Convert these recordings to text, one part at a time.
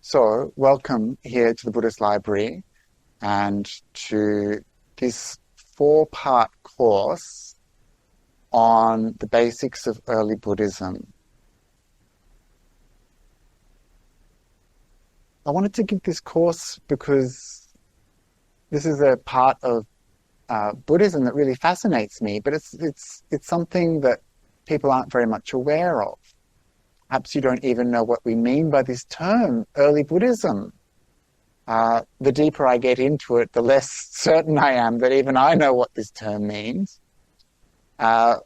So, welcome here to the Buddhist Library and to this four-part course on the basics of early Buddhism. I wanted to give this course because this is a part of Buddhism that really fascinates me, but it's something that people aren't very much aware of. Perhaps you don't even know what we mean by this term, early Buddhism. The deeper I get into it, the less certain I am that even I know what this term means. But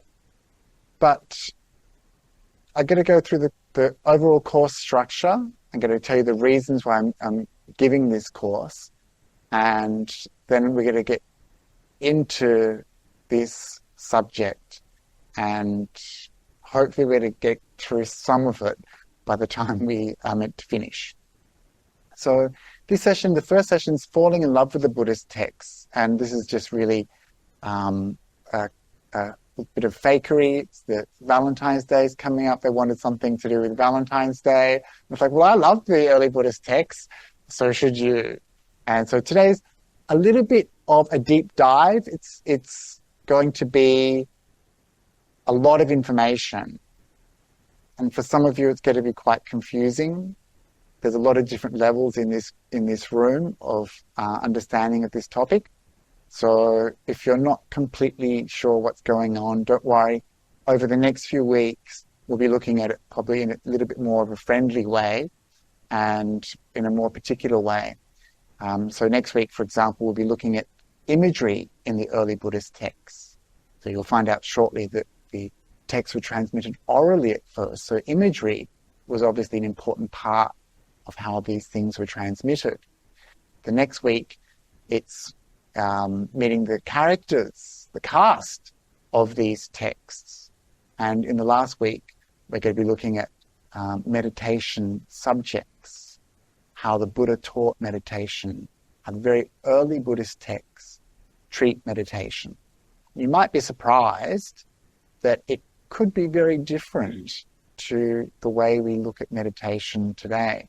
I'm going to go through the overall course structure. I'm going to tell you the reasons why I'm giving this course. And then we're going to get into this subject. And hopefully we're going to get through some of it by the time we are meant to finish. So this session, the first session, is falling in love with the Buddhist texts. And this is just really a bit of fakery. It's the Valentine's Day is coming up. They wanted something to do with Valentine's Day. It's like, well, I love the early Buddhist texts, so should you. And so today's a little bit of a deep dive. It's going to be a lot of information. And for some of you, it's going to be quite confusing. There's a lot of different levels in this room of understanding of this topic. So if you're not completely sure what's going on, don't worry. Over the next few weeks, we'll be looking at it probably in a little bit more of a friendly way and in a more particular way. So next week, for example, we'll be looking at imagery in the early Buddhist texts. So you'll find out shortly that the texts were transmitted orally at first. So imagery was obviously an important part of how these things were transmitted. The next week, it's meeting the characters, the cast of these texts. And in the last week, we're going to be looking at meditation subjects, how the Buddha taught meditation, how the very early Buddhist texts treat meditation. You might be surprised that it could be very different to the way we look at meditation today.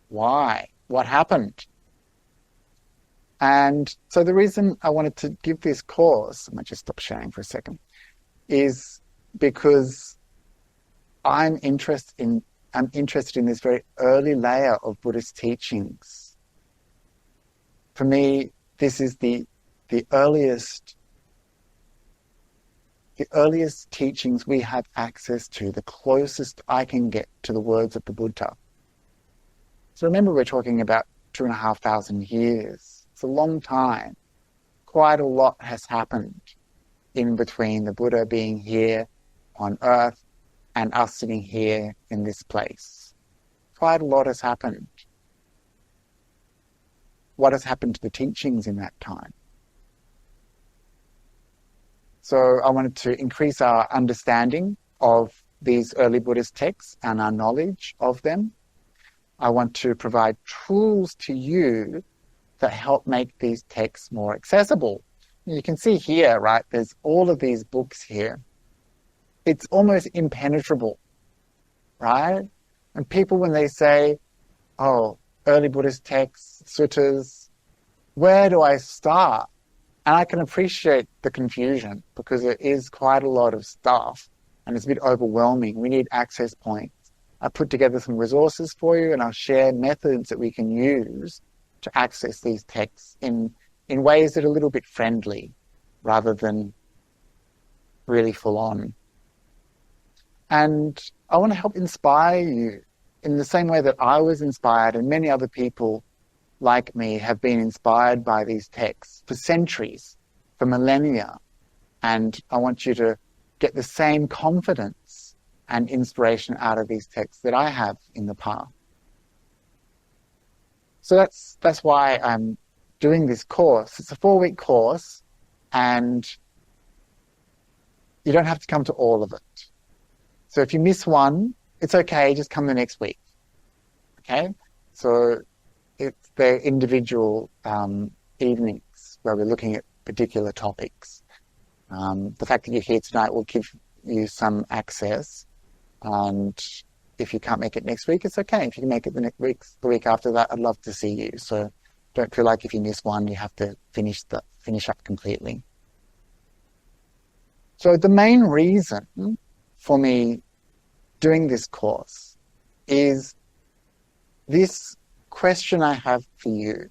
Why? What happened? And so the reason I wanted to give this course, I might just stop sharing for a second, is because I'm interested in this very early layer of Buddhist teachings. For me, this is the earliest teachings we have access to, the closest I can get to the words of the Buddha. So remember, we're talking about 2,500 years. It's a long time. Quite a lot has happened in between the Buddha being here on earth and us sitting here in this place. Quite a lot has happened. What has happened to the teachings in that time? So I wanted to increase our understanding of these early Buddhist texts and our knowledge of them. I want to provide tools to you that help make these texts more accessible. You can see here, right, there's all of these books here. It's almost impenetrable, right? And people, when they say, oh, early Buddhist texts, suttas, where do I start? And I can appreciate the confusion because it is quite a lot of stuff and it's a bit overwhelming. We need access points. I put together some resources for you and I'll share methods that we can use to access these texts in ways that are a little bit friendly rather than really full on. And I want to help inspire you in the same way that I was inspired and many other people like me have been inspired by these texts for centuries, for millennia. And I want you to get the same confidence and inspiration out of these texts that I have in the past. So that's why I'm doing this course. It's a 4-week course and you don't have to come to all of it. So if you miss one, it's okay, just come the next week. Okay? So it's the individual evenings where we're looking at particular topics. The fact that you're here tonight will give you some access, and if you can't make it next week, it's okay. If you can make it the week after that, I'd love to see you. So don't feel like if you miss one, you have to finish up completely. So the main reason for me doing this course is this question I have for you.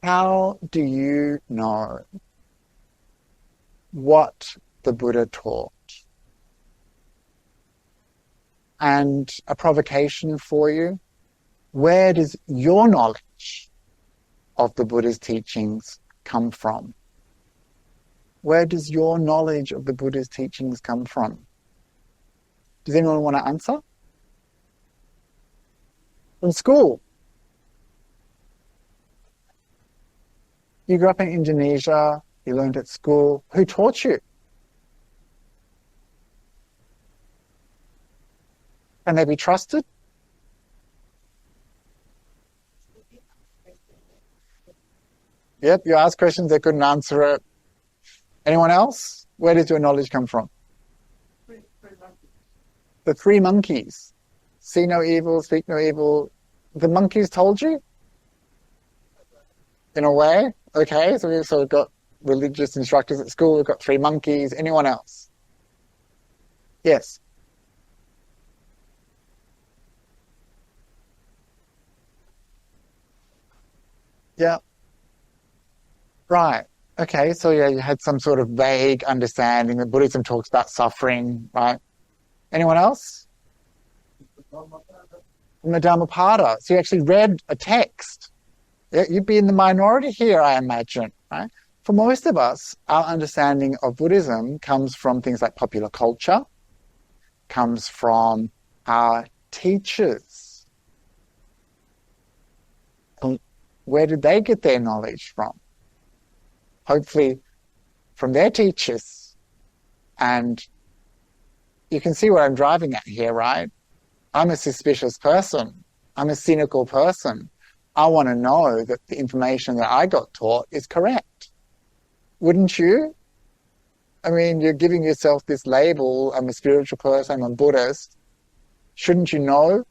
How do you know what the Buddha taught? And a provocation for you, where does your knowledge of the Buddha's teachings come from? Where does your knowledge of the Buddha's teachings come from? Does anyone want to answer? From school. You grew up in Indonesia, you learned at school. Who taught you? Can they be trusted? Yep, you ask questions, they couldn't answer it. Anyone else? Where does your knowledge come from? The three monkeys. See no evil, speak no evil. The monkeys told you? In a way? Okay, so we've sort of got religious instructors at school, we've got three monkeys. Anyone else? Yes. Yeah. Right. Okay, so yeah, you had some sort of vague understanding that Buddhism talks about suffering, right? Anyone else? From the Dhammapada. So you actually read a text. Yeah, you'd be in the minority here, I imagine, right? For most of us, our understanding of Buddhism comes from things like popular culture, comes from our teachers. Where did they get their knowledge from? Hopefully from their teachers. And you can see what I'm driving at here, right? I'm a suspicious person. I'm a cynical person. I want to know that the information that I got taught is correct. Wouldn't you? I mean, you're giving yourself this label, I'm a spiritual person, I'm a Buddhist. Shouldn't you know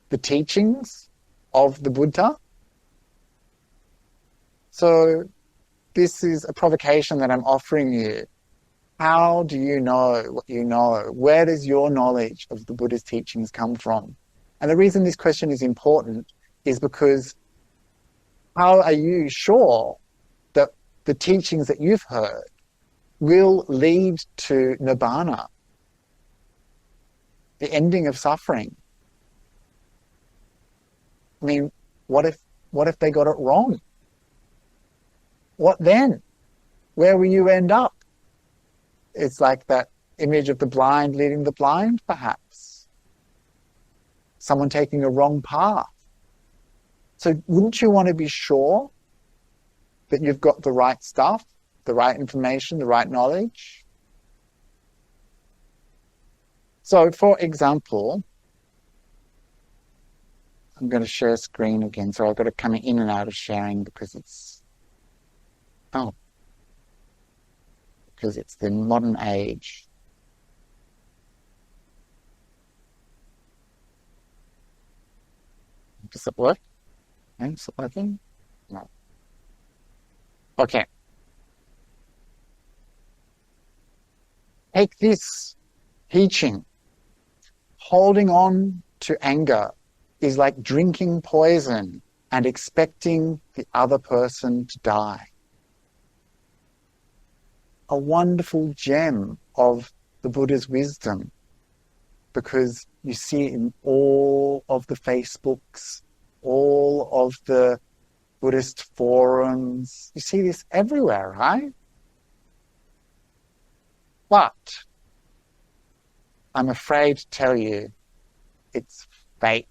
the teachings of the Buddha? So this is a provocation that I'm offering you. How do you know what you know? Where does your knowledge of the Buddha's teachings come from? And the reason this question is important is because how are you sure that the teachings that you've heard will lead to nibbana, the ending of suffering? I mean, what if they got it wrong? What then? Where will you end up? It's like that image of the blind leading the blind, perhaps. Someone taking a wrong path. So wouldn't you want to be sure that you've got the right stuff, the right information, the right knowledge? So, for example, I'm going to share screen again. So I've got to come in and out of sharing because it's the modern age. Does it work? Is it working? No. Okay. Take this teaching. Holding on to anger is like drinking poison and expecting the other person to die. A wonderful gem of the Buddha's wisdom, because you see it in all of the Facebooks, all of the Buddhist forums. You see this everywhere, right? But I'm afraid to tell you, it's fake.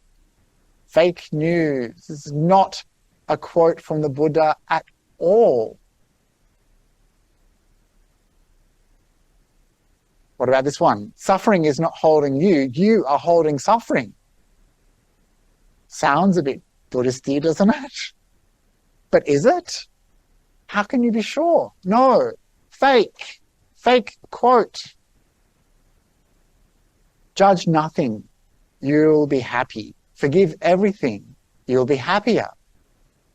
Fake news. This is not a quote from the Buddha at all. What about this one? Suffering is not holding you. You are holding suffering. Sounds a bit Buddhist-y, doesn't it? But is it? How can you be sure? No. Fake. Fake quote. Judge nothing. you'll be happy. Forgive everything, you'll be happier.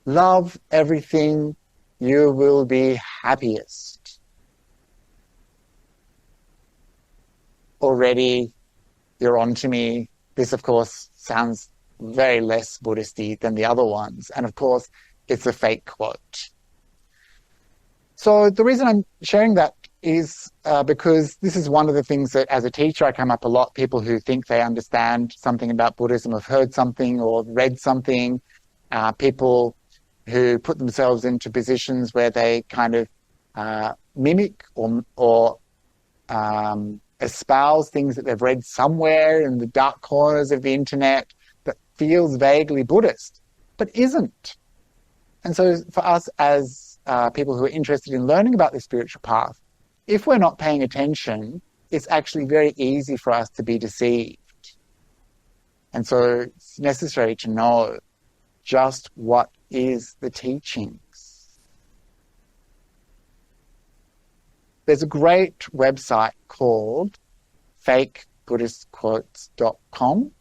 Love everything, you will be happiest. Already you're on to me. This, of course, sounds very less Buddhist-y than the other ones. And of course, it's a fake quote. So the reason I'm sharing that is because this is one of the things that as a teacher I come up a lot, people who think they understand something about Buddhism have heard something or read something, people who put themselves into positions where they kind of mimic or espouse things that they've read somewhere in the dark corners of the internet that feels vaguely Buddhist, but isn't. And so for us as people who are interested in learning about the spiritual path, if we're not paying attention, it's actually very easy for us to be deceived. And so it's necessary to know just what is the teachings. There's a great website called fakebuddhistquotes.com,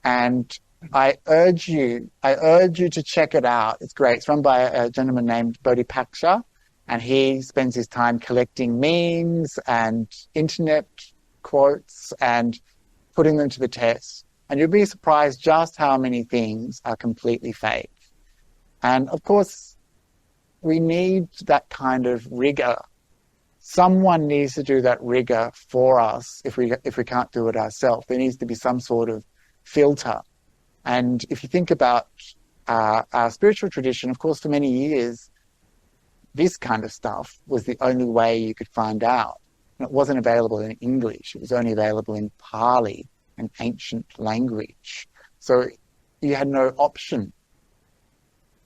and I urge you to check it out. It's great. It's run by a gentleman named Bhante Akāliko, and he spends his time collecting memes and internet quotes and putting them to the test. And you'll be surprised just how many things are completely fake. And of course, we need that kind of rigor. Someone needs to do that rigor for us if we can't do it ourselves. There needs to be some sort of filter. And if you think about our spiritual tradition, of course, for many years, this kind of stuff was the only way you could find out. And it wasn't available in English. It was only available in Pary, an ancient language. So you had no option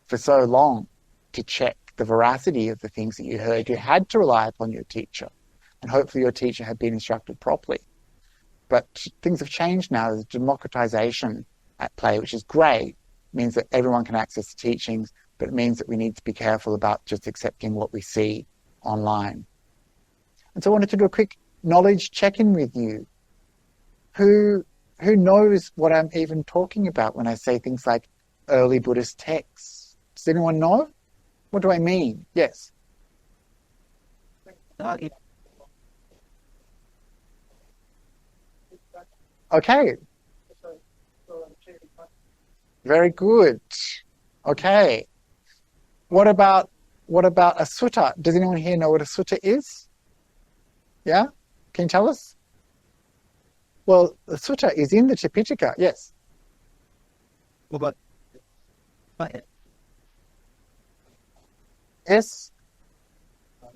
for so long to check the veracity of the things that you heard. You had to rely upon your teacher. And hopefully your teacher had been instructed properly. But things have changed now. There's democratization at play, which is great. It means that everyone can access the teachings, but it means that we need to be careful about just accepting what we see online. And so I wanted to do a quick knowledge check-in with you. Who knows what I'm even talking about when I say things like early Buddhist texts? Does anyone know? What do I mean? Yes. Okay. Very good. Okay. What about a sutta? Does anyone here know what a sutta is? Yeah? Can you tell us? Well, the sutta is in the Pitaka, yes. What about Yes.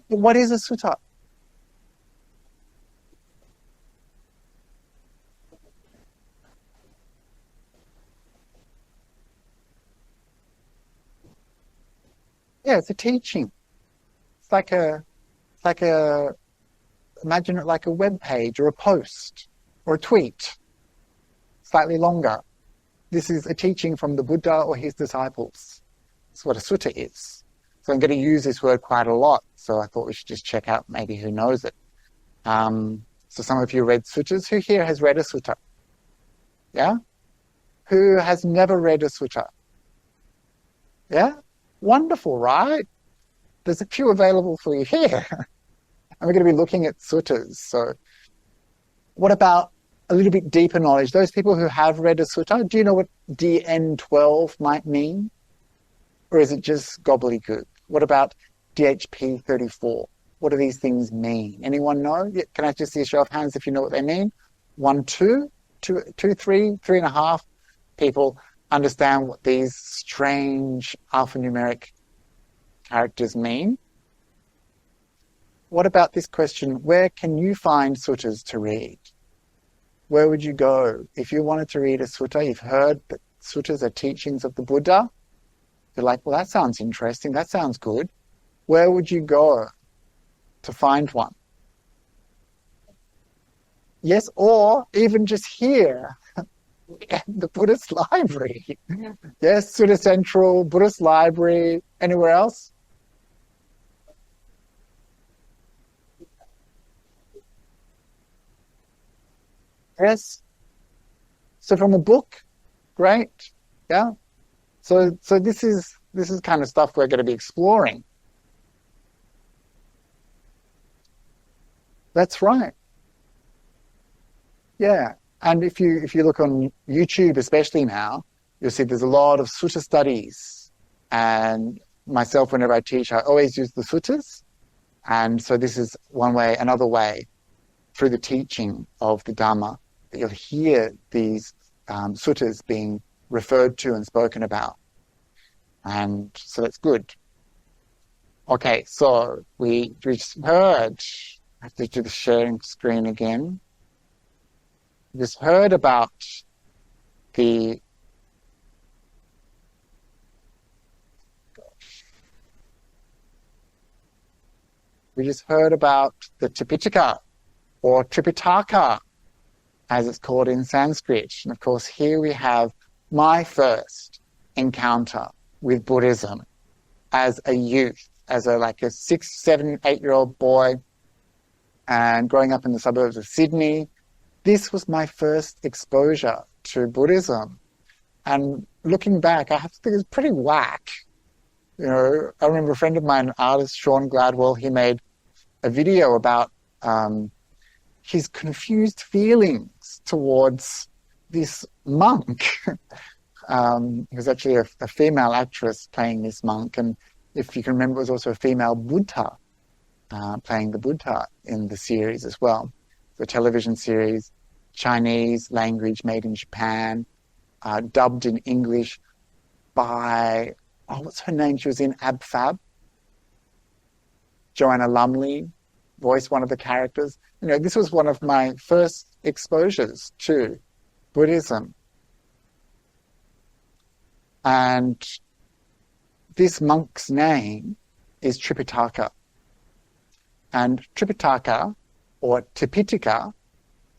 What is a sutta? Yeah, it's a teaching. It's like a, imagine it like a web page or a post or a tweet, slightly longer. This is a teaching from the Buddha or his disciples. That's what a sutta is. So I'm going to use this word quite a lot. So I thought we should just check out maybe who knows it. So some of you read suttas. Who here has read a sutta? Yeah? Who has never read a sutta? Yeah? Wonderful, right? There's a few available for you here. And we're going to be looking at suttas. So what about a little bit deeper knowledge? Those people who have read a sutta, do you know what DN12 might mean? Or is it just gobbledygook? What about DHP 34? What do these things mean? Anyone know? Can I just see a show of hands if you know what they mean? 1, 2, 2, 2, 3, 3.5 people understand what these strange alphanumeric characters mean. What about this question? Where can you find suttas to read? Where would you go? If you wanted to read a sutta, you've heard that suttas are teachings of the Buddha. You're like, well, that sounds interesting. That sounds good. Where would you go to find one? Yes, or even just here at the Buddhist library. Yes, Suta Central, Buddhist library. Anywhere else? Yes. So from a book, great. Yeah. So this is kind of stuff we're going to be exploring. That's right. Yeah. And if you look on YouTube, especially now, you'll see there's a lot of sutta studies. And myself, whenever I teach, I always use the suttas. And so this is one way, another way, through the teaching of the Dhamma, that you'll hear these suttas being referred to and spoken about. And so that's good. Okay, so we just heard, I have to do the sharing screen again. We just heard about the Tipitaka, or Tripitaka, as it's called in Sanskrit. And of course, here we have my first encounter with Buddhism as a youth, as a 6, 7, 8-year-old boy, and growing up in the suburbs of Sydney. This was my first exposure to Buddhism. And looking back, I have to think it's pretty whack. You know, I remember a friend of mine, an artist, Sean Gladwell, he made a video about his confused feelings towards this monk. He was actually a female actress playing this monk, and if you can remember, it was also a female Buddha playing the Buddha in the series as well. The television series, Chinese language, made in Japan, dubbed in English by, what's her name? She was in Ab Fab. Joanna Lumley voiced one of the characters. You know, this was one of my first exposures to Buddhism. And this monk's name is Tripitaka. And Tripitaka, or Tipitaka,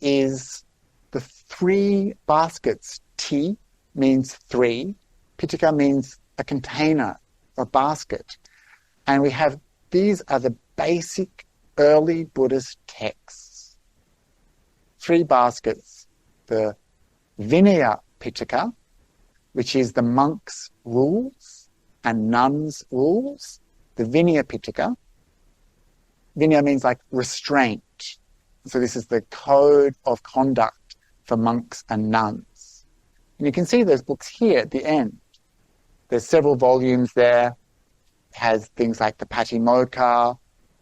is the 3 baskets. Ti means 3. Pitaka means a container, a basket. And we have, these are the basic early Buddhist texts. 3 baskets. The Vinaya Pitaka, which is the monks' rules and nuns' rules. The Vinaya Pitaka. Vinaya means like restraint. So this is the code of conduct for monks and nuns. And you can see those books here at the end. There's several volumes there. It has things like the Patimokkha,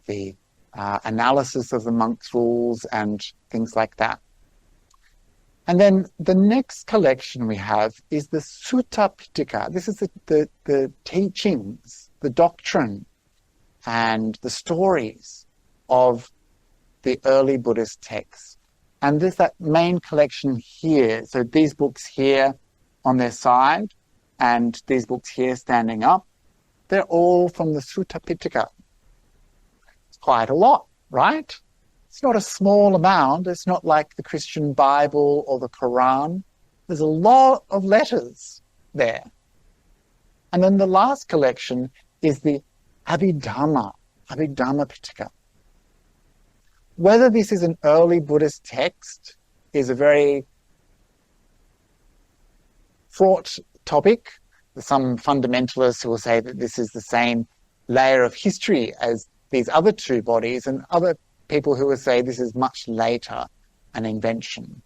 the analysis of the monks' rules, and things like that. And then the next collection we have is the Sutta Pitaka. This is the teachings, the doctrine, and the stories of the early Buddhist texts. And there's that main collection here. So these books here on their side and these books here standing up, they're all from the Sutta Pitaka. It's quite a lot, right? It's not a small amount. It's not like the Christian Bible or the Quran. There's a lot of letters there. And then the last collection is the Abhidhamma Pitaka. Whether this is an early Buddhist text is a very fraught topic. There's some fundamentalists who will say that this is the same layer of history as these other 2 bodies, and other people who will say this is much later, an invention.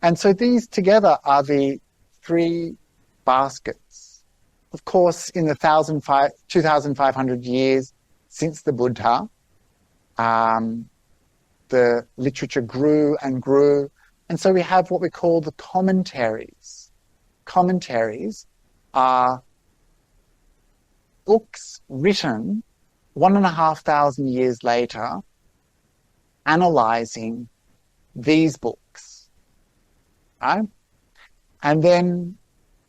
And so these together are the 3 baskets. Of course, in the 2,500 years since the Buddha, the literature grew and grew. And so we have what we call the commentaries. Commentaries are books written 1,500 years later, analysing these books, right? And then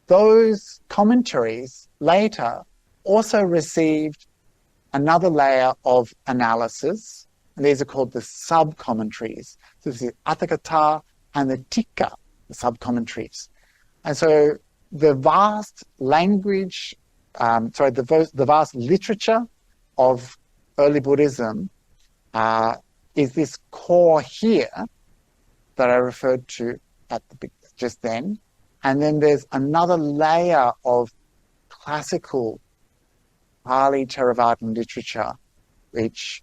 those commentaries later also received another layer of analysis, and these are called the sub-commentaries. So this is Atthakatha and the Tika, the sub-commentaries. And so the vast language, the vast literature of early Buddhism is this core here that I referred to at just then. And then there's another layer of classical Pali Theravada literature, which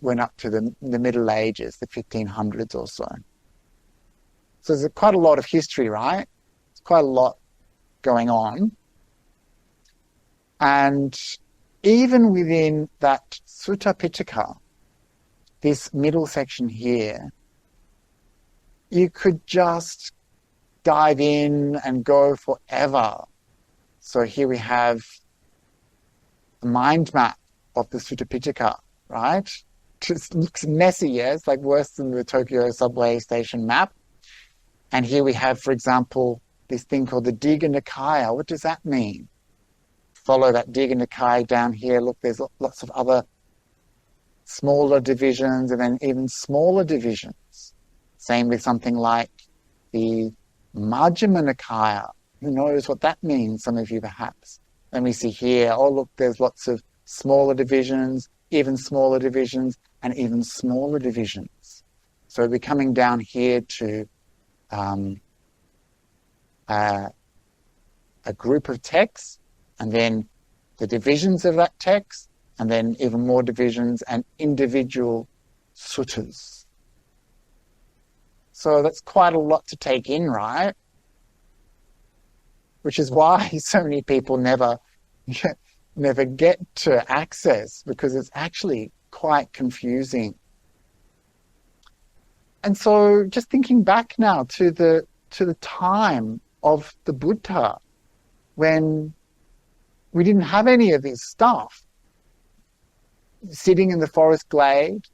went up to the Middle Ages, the 1500s or so. So there's quite a lot of history, right? There's quite a lot going on. And even within that Sutta Pitaka, this middle section here, you could just dive in and go forever. So here we have a mind map of the Sutta Pitaka, right? It looks messy, yeah? It's like worse than the Tokyo subway station map. And here we have, for example, this thing called the Digha Nikaya. What does that mean? Follow that Digha Nikaya down here. Look, there's lots of other smaller divisions and then even smaller divisions. Same with something like the Majjhima Nikaya. Who knows what that means? Some of you perhaps. Let me see here. Oh, look, there's lots of smaller divisions, even smaller divisions, and even smaller divisions. So we're coming down here to a group of texts, and then the divisions of that text, and then even more divisions and individual suttas. So that's quite a lot to take in, right? Which is why so many people never get to access, because it's actually quite confusing. And so just thinking back now to the time of the Buddha, when we didn't have any of this stuff. Sitting in the forest glade,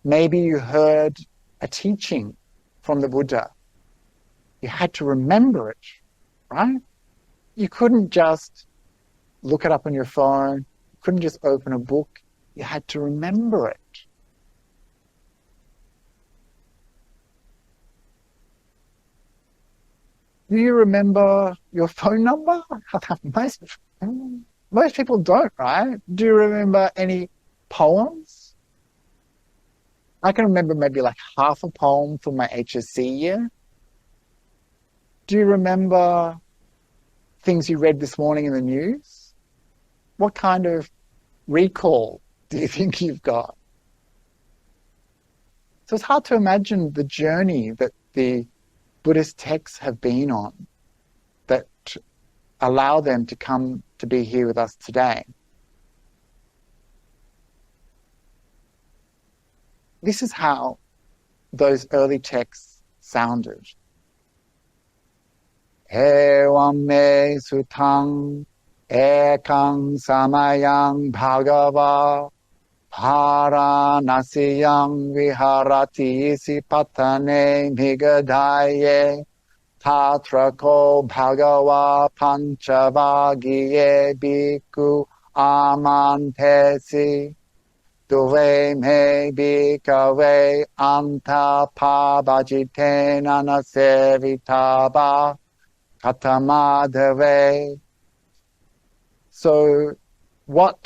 maybe you heard a teaching from the Buddha. You had to remember it, right? You couldn't just look it up on your phone. You couldn't just open a book. You had to remember it. Do you remember your phone number? Most people don't, right? Do you remember any poems? I can remember maybe like half a poem from my HSC year. Do you remember things you read this morning in the news? What kind of recall do you think you've got? So it's hard to imagine the journey that the Buddhist texts have been on that allow them to come to be here with us today. This is how those early texts sounded. Evam me sutang ekang samayang bhagava paranasiyang viharati sipatane migadaye tatrako bhagava panchavagye bhikkhu amantesi duve me bhikkhave anta pabajitena nasevitaba katamadave. So what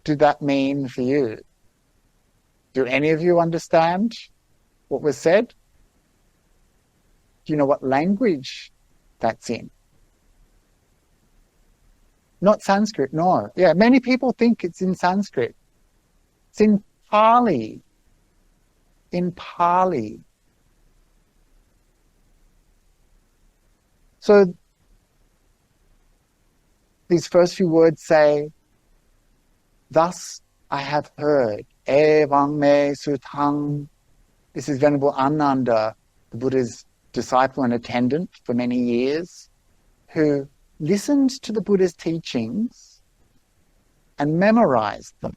did that mean for you? Do any of you understand what was said? Do you know what language that's in? Not Sanskrit, no. Yeah, many people think it's in Sanskrit. It's in Pali. In Pali. So these first few words say, thus I have heard, evam me sutang. This is Venerable Ananda, the Buddha's disciple and attendant for many years, who listened to the Buddha's teachings and memorized them.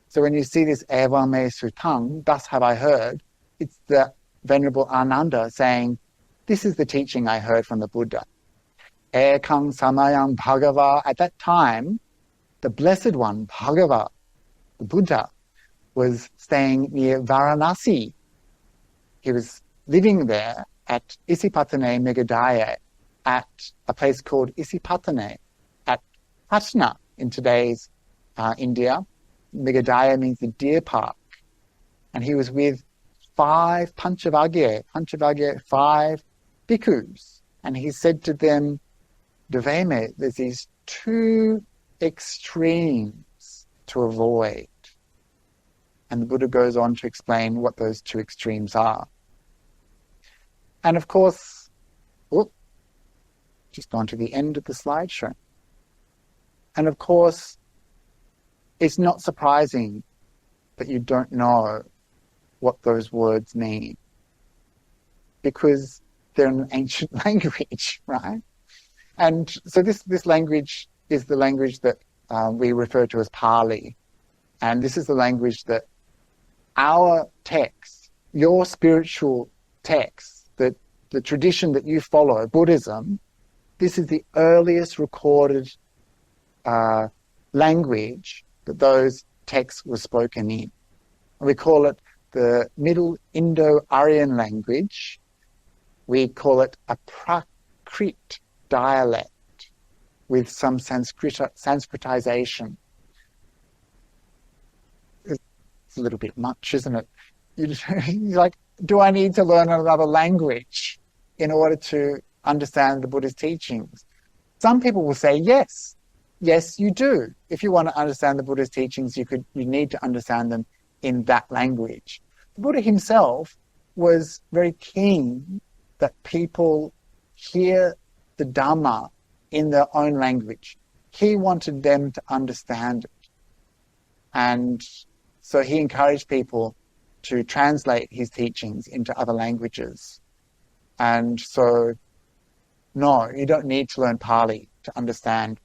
So when you see this evam me sutang, thus have I heard, it's the Venerable Ananda saying, this is the teaching I heard from the Buddha. Ekang samayang bhagava. At that time, the Blessed One, Bhagava, the Buddha, was staying near Varanasi. He was living there at Isipatane Megadaya, at a place called Isipatane, at Patna in today's India. Megadaya means the deer park. And he was with 5 Panchavagya, 5 bhikkhus. And he said to them, Deveme, there's these 2 extremes to avoid. And the Buddha goes on to explain what those 2 extremes are. And of course, just gone to the end of the slideshow. And of course, it's not surprising that you don't know what those words mean, because they're an ancient language, right? And so this language is the language that we refer to as Pary. And this is the language that our texts, your spiritual texts, the tradition that you follow, Buddhism, this is the earliest recorded language that those texts were spoken in. We call it the Middle Indo-Aryan language. We call it a Prakrit dialect with some Sanskritization. It's a little bit much, isn't it? You're like, do I need to learn another language in order to understand the Buddha's teachings? Some people will say yes. Yes, you do. If you want to understand the Buddha's teachings, you need to understand them in that language. The Buddha himself was very keen that people hear the Dhamma in their own language. He wanted them to understand it. And so he encouraged people to translate his teachings into other languages. And so, no, you don't need to learn Pali to understand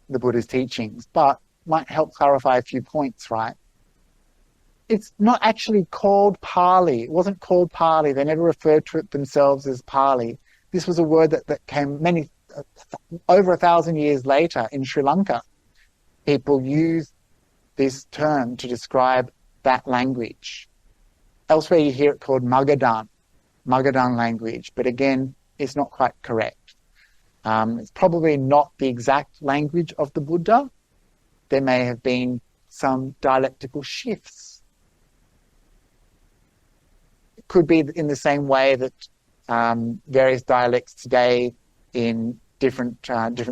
the Buddha's teachings, but might help clarify a few points, right? It's not actually called Pali. It wasn't called Pali. They never referred to it themselves as Pali. This was a word that came over 1,000 years later in Sri Lanka. People used this term to describe that language. Elsewhere you hear it called Magadhan language, but again, it's not quite correct. It's probably not the exact language of the Buddha. There may have been some dialectical shifts. It could be in the same way that various dialects today in different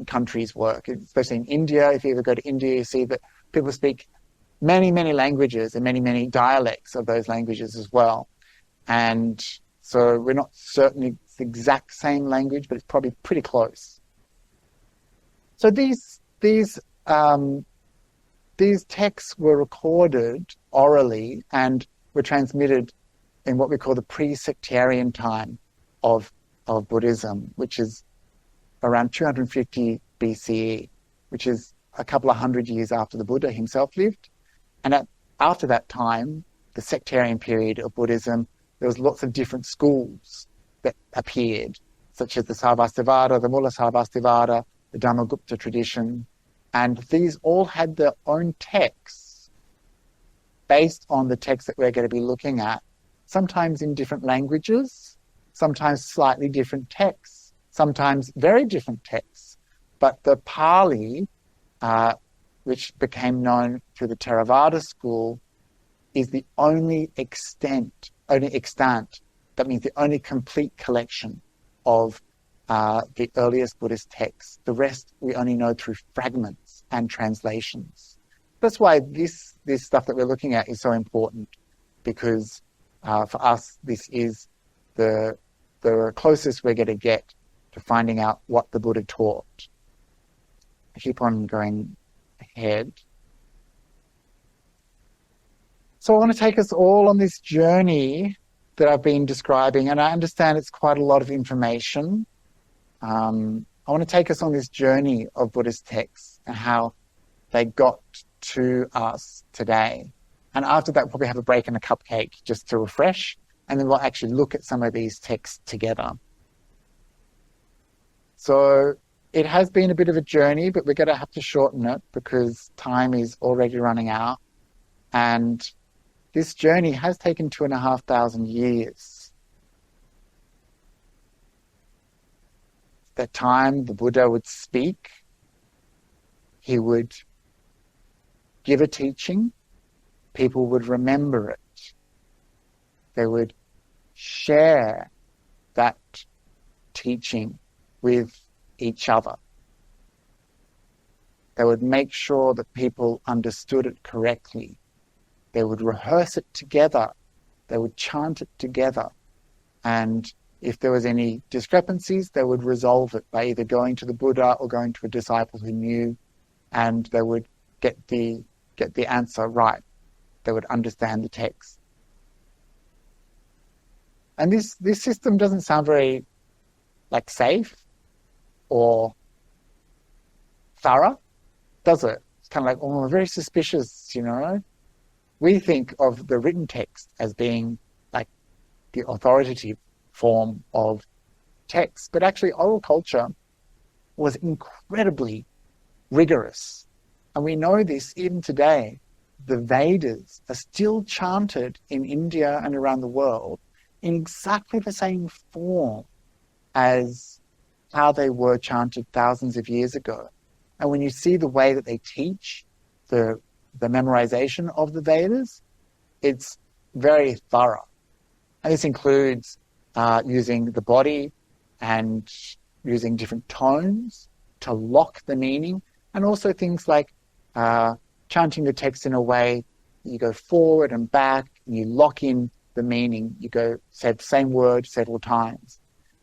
countries work, especially in India. If you ever go to India, you see that people speak many, many languages and many, many dialects of those languages as well. And so we're not certain it's the exact same language, but it's probably pretty close. So these texts were recorded orally and were transmitted in what we call the pre-sectarian time of Buddhism, which is around 250 BCE, which is a couple of hundred years after the Buddha himself lived. And after that time, the sectarian period of Buddhism, there was lots of different schools that appeared, such as the Sarvastivada, the Mula Sarvastivada, the Dhammagupta tradition. And these all had their own texts based on the text that we're going to be looking at, sometimes in different languages, sometimes slightly different texts, sometimes very different texts. But the Pali, which became known through the Theravada school, is the only extant, that means the only complete collection of the earliest Buddhist texts. The rest we only know through fragments and translations. That's why this stuff that we're looking at is so important, because for us, this is the closest we're going to get to finding out what the Buddha taught. I keep on going ahead. So I want to take us all on this journey that I've been describing, and I understand it's quite a lot of information. I want to take us on this journey of Buddhist texts and how they got to us today. And after that, we'll probably have a break and a cupcake just to refresh, and then we'll actually look at some of these texts together. So it has been a bit of a journey, but we're going to have to shorten it because time is already running out. And this journey has taken 2,500 years. At that time, the Buddha would speak. He would give a teaching. People would remember it. They would share that teaching with each other. They would make sure that people understood it correctly. They would rehearse it together. They would chant it together. And if there was any discrepancies, they would resolve it by either going to the Buddha or going to a disciple who knew, and they would get the answer right. They would understand the text. And this system doesn't sound very safe or thorough, does it? It's kind of we're very suspicious, We think of the written text as being the authoritative form of text, but actually oral culture was incredibly rigorous. And we know this even today. The Vedas are still chanted in India and around the world in exactly the same form as how they were chanted thousands of years ago. And when you see the way that they teach the memorization of the Vedas, it's very thorough. And this includes using the body and using different tones to lock the meaning, and also things like chanting the text in a way that you go forward and back and you lock in the meaning. You say the same word several times.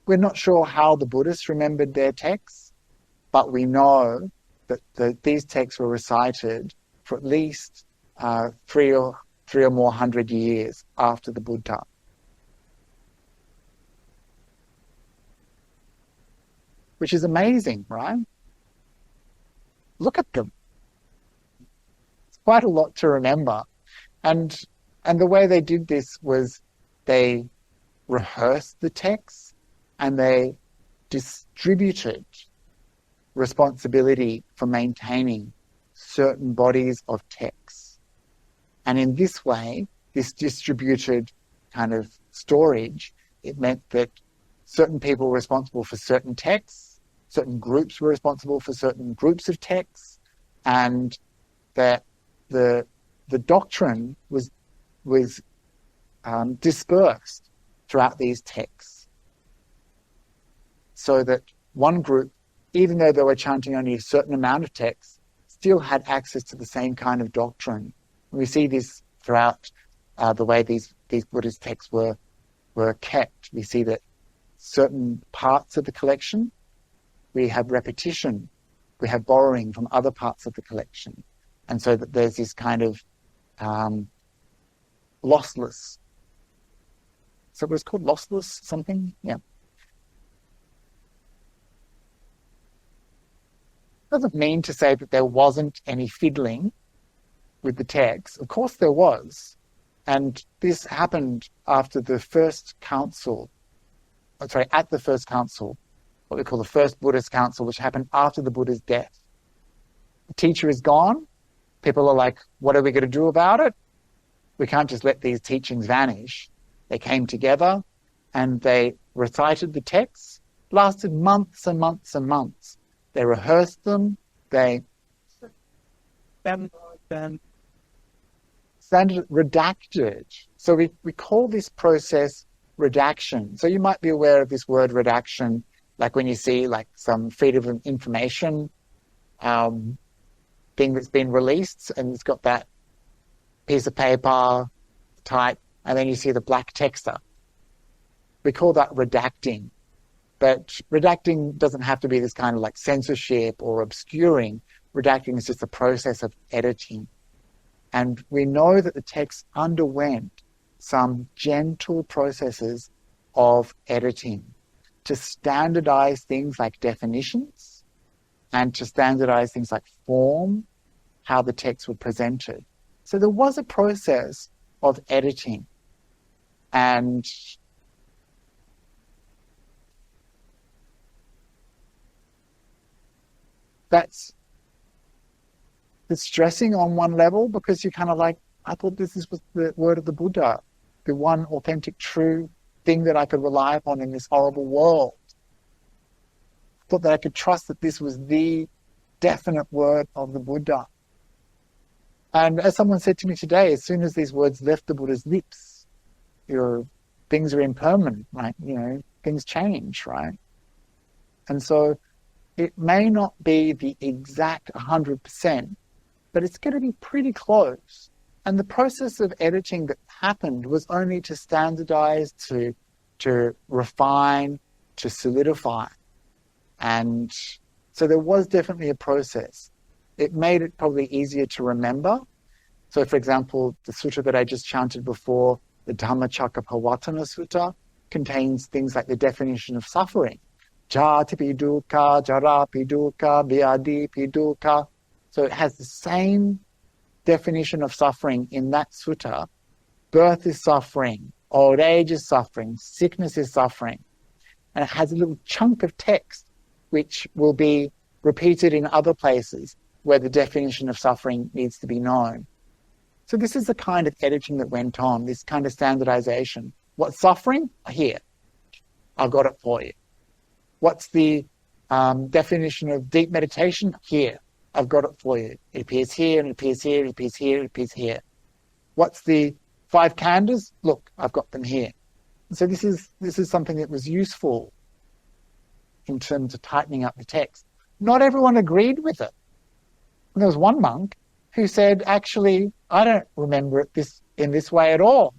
We're not sure how the Buddhists remembered their texts, but we know that these texts were recited for at least 3 or more hundred years after the Buddha. Which is amazing, right? Look at them. It's quite a lot to remember. And the way they did this was they rehearsed the text and they distributed responsibility for maintaining certain bodies of texts. And in this way, this distributed kind of storage, it meant that certain people were responsible for certain texts, certain groups were responsible for certain groups of texts, and that the doctrine was dispersed throughout these texts, so that one group, even though they were chanting only a certain amount of text, still had access to the same kind of doctrine. And we see this throughout the way these Buddhist texts were kept. We see that certain parts of the collection, we have repetition, we have borrowing from other parts of the collection. And so that there's this kind of lossless. So it was called lossless something? Yeah. Doesn't mean to say that there wasn't any fiddling with the text. Of course there was. And this happened after the first council, at the first council, what we call the first Buddhist council, which happened after the Buddha's death. The teacher is gone. People are like, what are we going to do about it? We can't just let these teachings vanish. They came together and they recited the texts, lasted months and months and months. They rehearsed them, they redacted. So we call this process redaction. So you might be aware of this word redaction, like when you see some freedom of information thing that's been released and it's got that piece of paper type, and then you see the black text up. We call that redacting. But redacting doesn't have to be this kind of censorship or obscuring. Redacting is just a process of editing. And we know that the text underwent some gentle processes of editing to standardize things like definitions and to standardize things like form, how the texts were presented. So there was a process of editing. And that's distressing on one level, because you're kind of I thought this was the word of the Buddha, the one authentic, true thing that I could rely upon in this horrible world. I thought that I could trust that this was the definite word of the Buddha. And as someone said to me today, as soon as these words left the Buddha's lips, things are impermanent, like, things change, right? And so it may not be the exact 100%, but it's going to be pretty close. And the process of editing that happened was only to standardize, to refine, to solidify. And so there was definitely a process. It made it probably easier to remember. So, for example, the sutta that I just chanted before, the Dhammacakkappavattana Sutta, contains things like the definition of suffering. Jati dukkha, jarapi dukkha, vyadhi dukkha. So it has the same definition of suffering in that sutta. Birth is suffering, old age is suffering, sickness is suffering. And it has a little chunk of text which will be repeated in other places where the definition of suffering needs to be known. So this is the kind of editing that went on, this kind of standardization. What's suffering? Here. I've got it for you. What's the definition of deep meditation? Here. I've got it for you. It appears here, and it appears here, it appears here, it appears here. What's the 5 khandhas? Look, I've got them here. So this is something that was useful in terms of tightening up the text. Not everyone agreed with it. And there was one monk who said, actually, I don't remember it in this way at all.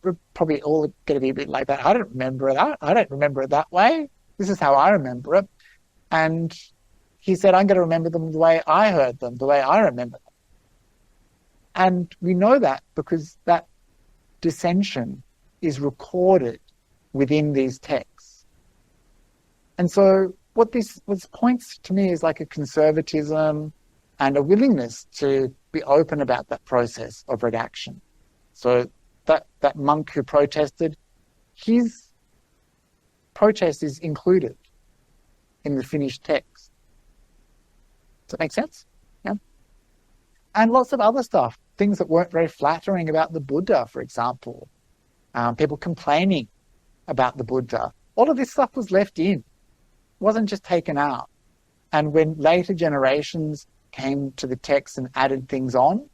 We're probably all going to be a bit like that. I don't remember that. I don't remember it that way. This is how I remember it. And he said, I'm going to remember them the way I heard them, the way I remember them. And we know that because that dissension is recorded within these texts. And so what points to me is like a conservatism and a willingness to be open about that process of redaction. So that monk who protested, his protest is included in the finished text. Does that make sense? Yeah. And lots of other stuff, things that weren't very flattering about the Buddha, for example. People complaining about the Buddha. All of this stuff was left in. It wasn't just taken out. And when later generations came to the text and added things on,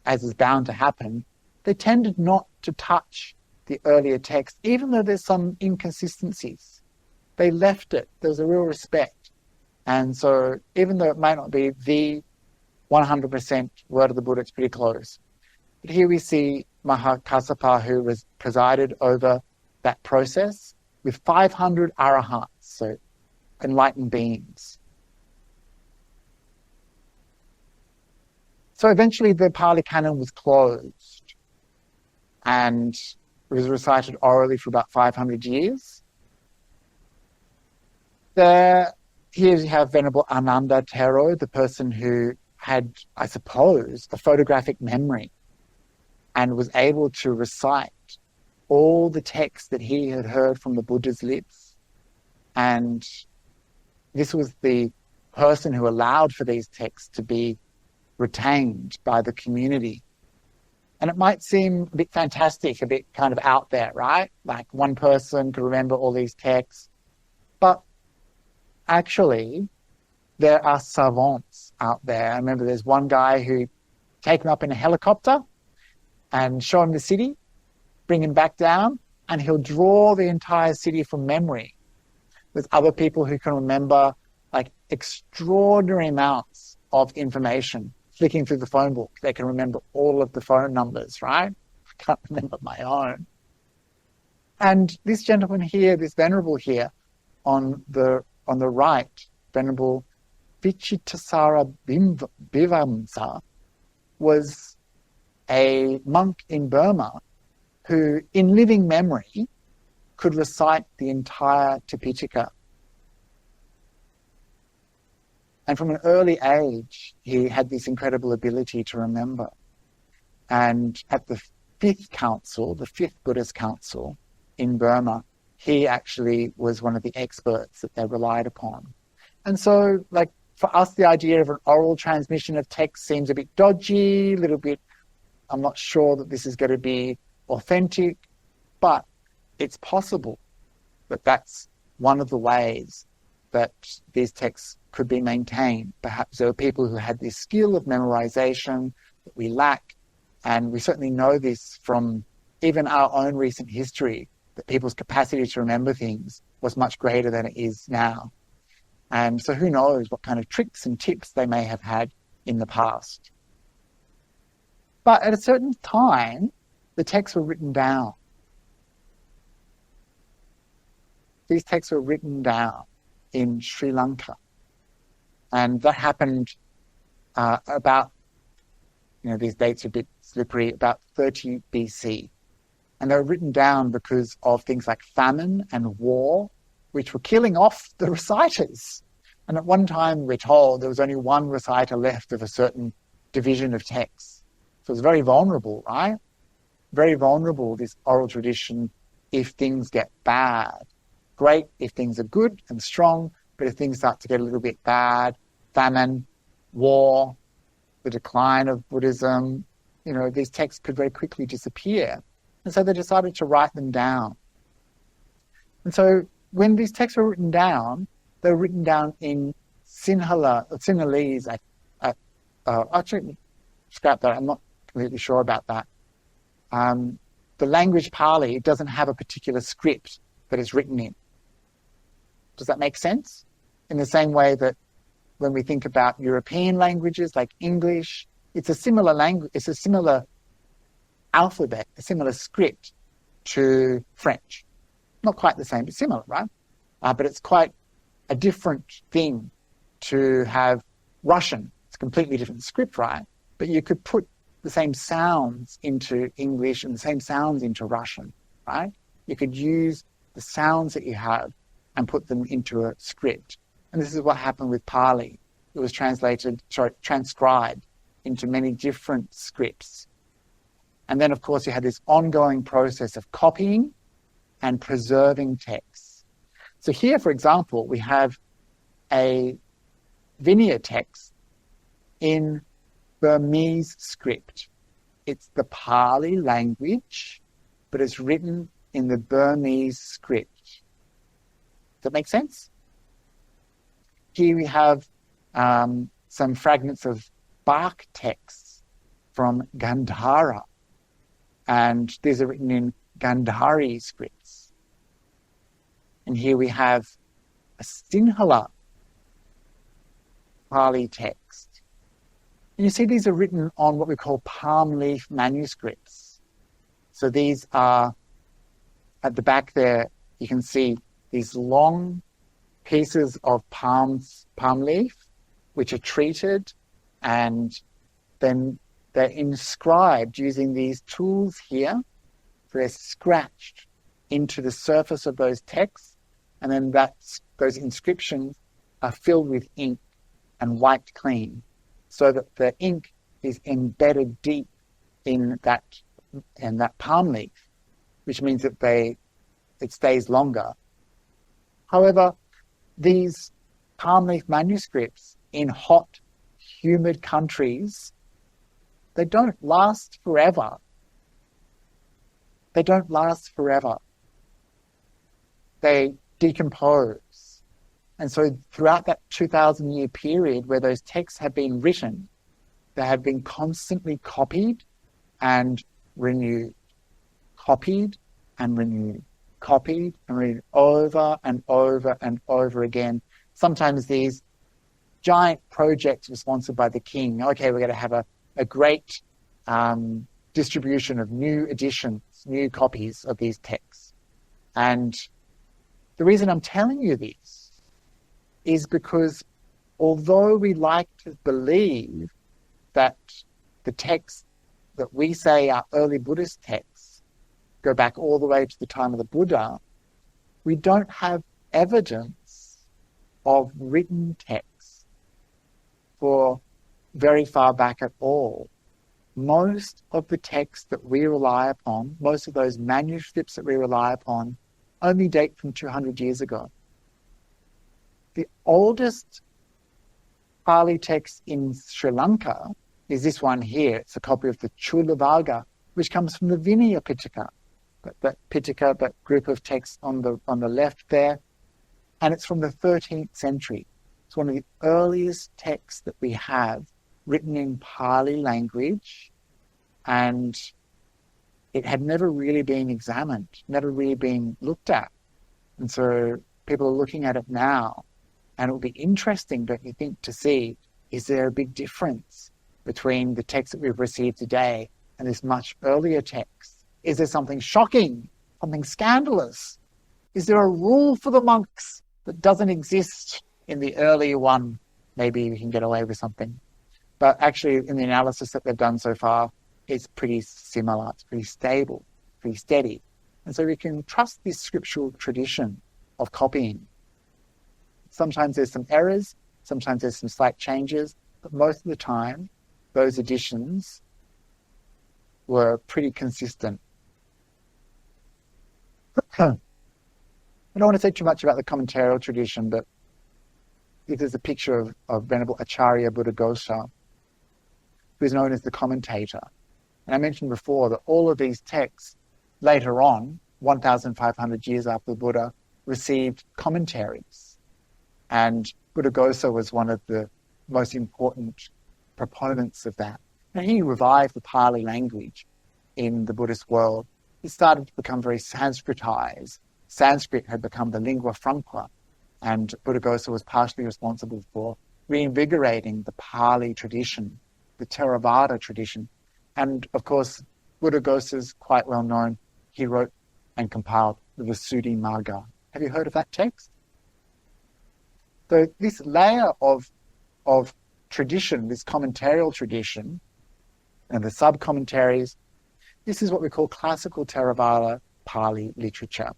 as is bound to happen, they tended not to touch the earlier text, even though there's some inconsistencies. They left it. There was a real respect. And so even though it might not be the 100% word of the Buddha, it's pretty close. But here we see Mahakassapa, who was presided over that process with 500 arahants, so enlightened beings. So eventually the Pali Canon was closed and it was recited orally for about 500 years. Here you have Venerable Ananda Thero, the person who had, I suppose, a photographic memory and was able to recite all the texts that he had heard from the Buddha's lips. And this was the person who allowed for these texts to be retained by the community. And it might seem a bit fantastic, a bit kind of out there, right? Like one person could remember all these texts. But actually, there are savants out there. I remember there's one guy who take him up in a helicopter and show him the city, bring him back down, and he'll draw the entire city from memory. There's other people who can remember like extraordinary amounts of information. Flicking through the phone book, they can remember all of the phone numbers, right? I can't remember my own. And this gentleman here, this venerable here, on the right, Venerable Vichittasara Bhivamsa, was a monk in Burma who, in living memory, could recite the entire Tipitaka. And from an early age, he had this incredible ability to remember. And at the 5th council, the 5th Buddhist council in Burma, he actually was one of the experts that they relied upon. And so, like, for us, the idea of an oral transmission of text seems a bit dodgy, a little bit, I'm not sure that this is going to be authentic, but it's possible that that's one of the ways that these texts could be maintained. Perhaps there were people who had this skill of memorization that we lack, and we certainly know this from even our own recent history, that people's capacity to remember things was much greater than it is now. And so who knows what kind of tricks and tips they may have had in the past. But at a certain time, the texts were written down. These texts were written down in Sri Lanka. And that happened about, these dates are a bit slippery, about 30 BC. And they were written down because of things like famine and war, which were killing off the reciters. And at one time, we're told there was only one reciter left of a certain division of texts. So it's very vulnerable, right? Very vulnerable, this oral tradition, if things get bad. Great if things are good and strong, but if things start to get a little bit bad, famine, war, the decline of Buddhism, these texts could very quickly disappear. And so they decided to write them down. And so when these texts were written down, they were written down in Sinhalese. Actually, scrap that, I'm not completely sure about that. The language Pali doesn't have a particular script that it's written in. Does that make sense? In the same way that when we think about European languages like English, it's a similar language, it's a similar alphabet, a similar script to French. Not quite the same, but similar, right? But it's quite a different thing to have Russian. It's a completely different script, right? But you could put the same sounds into English and the same sounds into Russian, right? You could use the sounds that you have and put them into a script. And this is what happened with Pali. It was transcribed into many different scripts. And then, of course, you had this ongoing process of copying and preserving texts. So here, for example, we have a Vinaya text in Burmese script. It's the Pali language, but it's written in the Burmese script. Does that make sense? Here we have some fragments of bark texts from Gandhara, and these are written in Gandhari scripts. And here we have a Sinhala Pali text. And you see these are written on what we call palm leaf manuscripts. So these are, at the back there, you can see these long pieces of palm leaf, which are treated, and then they're inscribed using these tools here. So they're scratched into the surface of those texts, and then those inscriptions are filled with ink and wiped clean, so that the ink is embedded deep in that palm leaf, which means that it stays longer. However, these palm leaf manuscripts in hot, humid countries, they don't last forever. They don't last forever. They decompose. And so throughout that 2,000-year period where those texts have been written, they have been constantly copied and renewed, copied and renewed, copied and renewed over and over and over again. Sometimes these giant projects were sponsored by the king. Okay, we're going to have a great distribution of new editions, new copies of these texts. And the reason I'm telling you this is because although we like to believe that the texts that we say are early Buddhist texts go back all the way to the time of the Buddha, we don't have evidence of written texts for very far back at all. Most of the texts that we rely upon, most of those manuscripts that we rely upon, only date from 200 years ago. The oldest Pali text in Sri Lanka is this one here. It's a copy of the Chulavarga, which comes from the Vinaya Pitaka, that group of texts on the left there, and it's from the 13th century. It's one of the earliest texts that we have written in Pali language, and it had never really been examined, never really been looked at. And so people are looking at it now, and it will be interesting, don't you think, to see, is there a big difference between the text that we've received today and this much earlier text? Is there something shocking, something scandalous? Is there a rule for the monks that doesn't exist in the earlier one? Maybe we can get away with something. But actually, in the analysis that they've done so far, it's pretty similar, it's pretty stable, pretty steady. And so we can trust this scriptural tradition of copying. Sometimes there's some errors, sometimes there's some slight changes, but most of the time, those additions were pretty consistent. I don't want to say too much about the commentarial tradition, but this is a picture of Venerable Acharya Buddhaghosa, who is known as the commentator. And I mentioned before that all of these texts later on, 1,500 years after the Buddha, received commentaries. And Buddhaghosa was one of the most important proponents of that. And he revived the Pali language in the Buddhist world. It started to become very Sanskritized. Sanskrit had become the lingua franca, and Buddhaghosa was partially responsible for reinvigorating the Pali tradition, the Theravada tradition. And of course, Buddhaghosa is quite well known. He wrote and compiled the Visuddhimagga. Have you heard of that text? So this layer of tradition, this commentarial tradition, and the sub-commentaries, this is what we call classical Theravada Pali literature.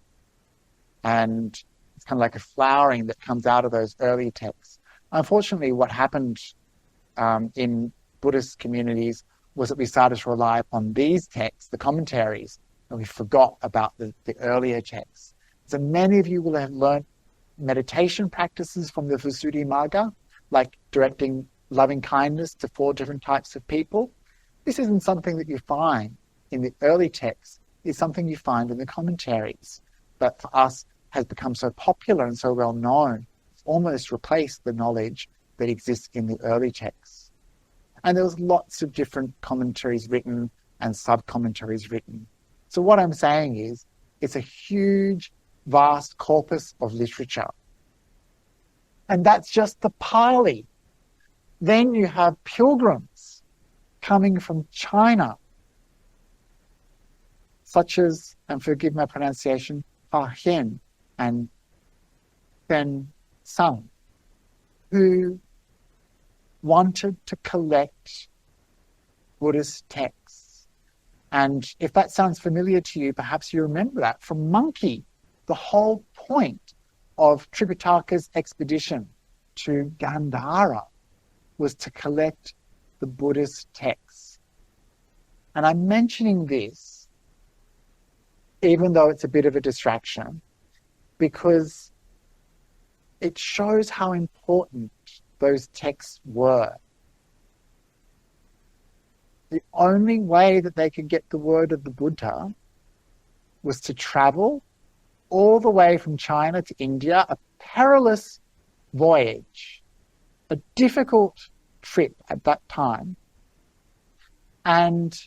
And it's kind of like a flowering that comes out of those early texts. Unfortunately, what happened in Buddhist communities was that we started to rely upon these texts, the commentaries, and we forgot about the earlier texts. So many of you will have learned meditation practices from the Visuddhimagga, like directing loving kindness to 4 different types of people. This isn't something that you find in the early texts. It's something you find in the commentaries. But for us, has become so popular and so well known, it's almost replaced the knowledge that exists in the early texts. And there was lots of different commentaries written and sub-commentaries written. So what I'm saying is, it's a huge, vast corpus of literature. And that's just the Pali. Then you have pilgrims coming from China, such as, and forgive my pronunciation, Fa Hien and Ben Sang, who wanted to collect Buddhist texts. And if that sounds familiar to you, perhaps you remember that from Monkey. The whole point of Tripitaka's expedition to Gandhara was to collect the Buddhist texts. And I'm mentioning this, even though it's a bit of a distraction, because it shows how important those texts were. The only way that they could get the word of the Buddha was to travel all the way from China to India, a perilous voyage, a difficult trip at that time. And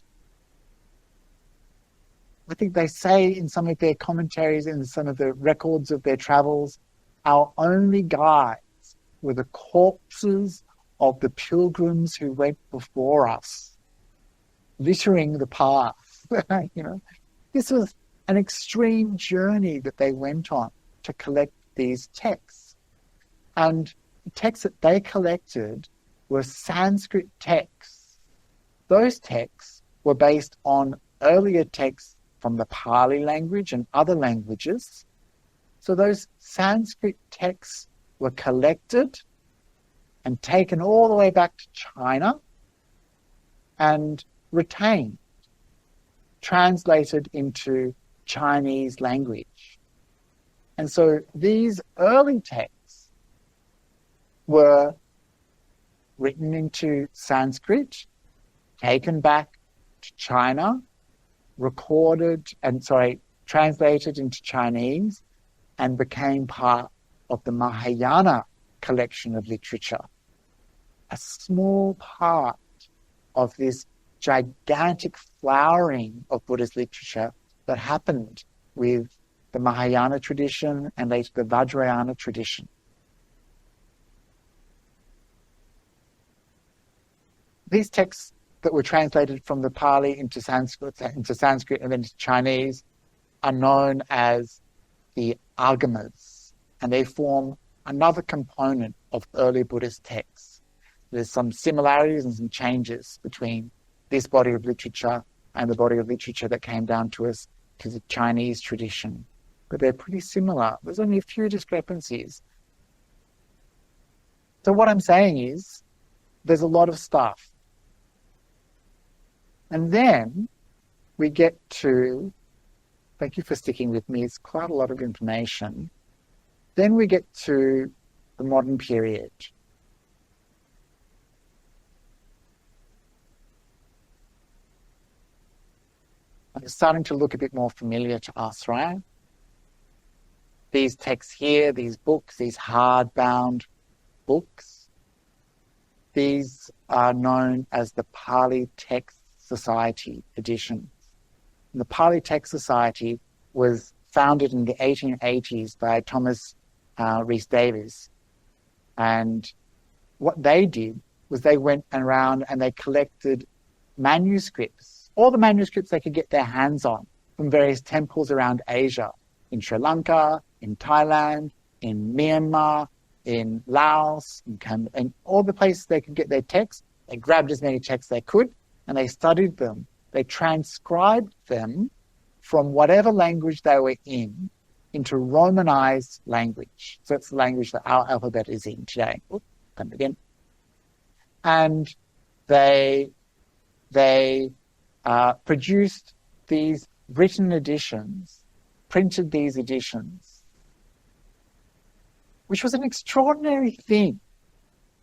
I think they say in some of their commentaries, in some of the records of their travels, our only guides were the corpses of the pilgrims who went before us, littering the path. This was an extreme journey that they went on to collect these texts. And the texts that they collected were Sanskrit texts. Those texts were based on earlier texts from the Pali language and other languages. So those Sanskrit texts were collected and taken all the way back to China and retained, translated into Chinese language. And so these early texts were written into Sanskrit, taken back to China, translated into Chinese, and became part of the Mahayana collection of literature. A small part of this gigantic flowering of Buddhist literature that happened with the Mahayana tradition and later the Vajrayana tradition. These texts that were translated from the Pali into Sanskrit and then to Chinese are known as the Agamas, and they form another component of early Buddhist texts. There's some similarities and some changes between this body of literature and the body of literature that came down to us to the Chinese tradition, but they're pretty similar. There's only a few discrepancies. So what I'm saying is there's a lot of stuff. And then we get to, thank you for sticking with me, it's quite a lot of information. Then we get to the modern period. It's starting to look a bit more familiar to us, right? These texts here, these books, these hardbound books, these are known as the Pali Text Society editions. And the Pali Text Society was founded in the 1880s by Thomas Rhys Davies. And what they did was they went around and they collected manuscripts, all the manuscripts they could get their hands on from various temples around Asia, in Sri Lanka, in Thailand, in Myanmar, in Laos, and all the places they could get their texts. They grabbed as many texts they could and they studied them. They transcribed them from whatever language they were in into Romanized language. So it's the language that our alphabet is in today. Oops, come again. And they produced these written editions, printed these editions, which was an extraordinary thing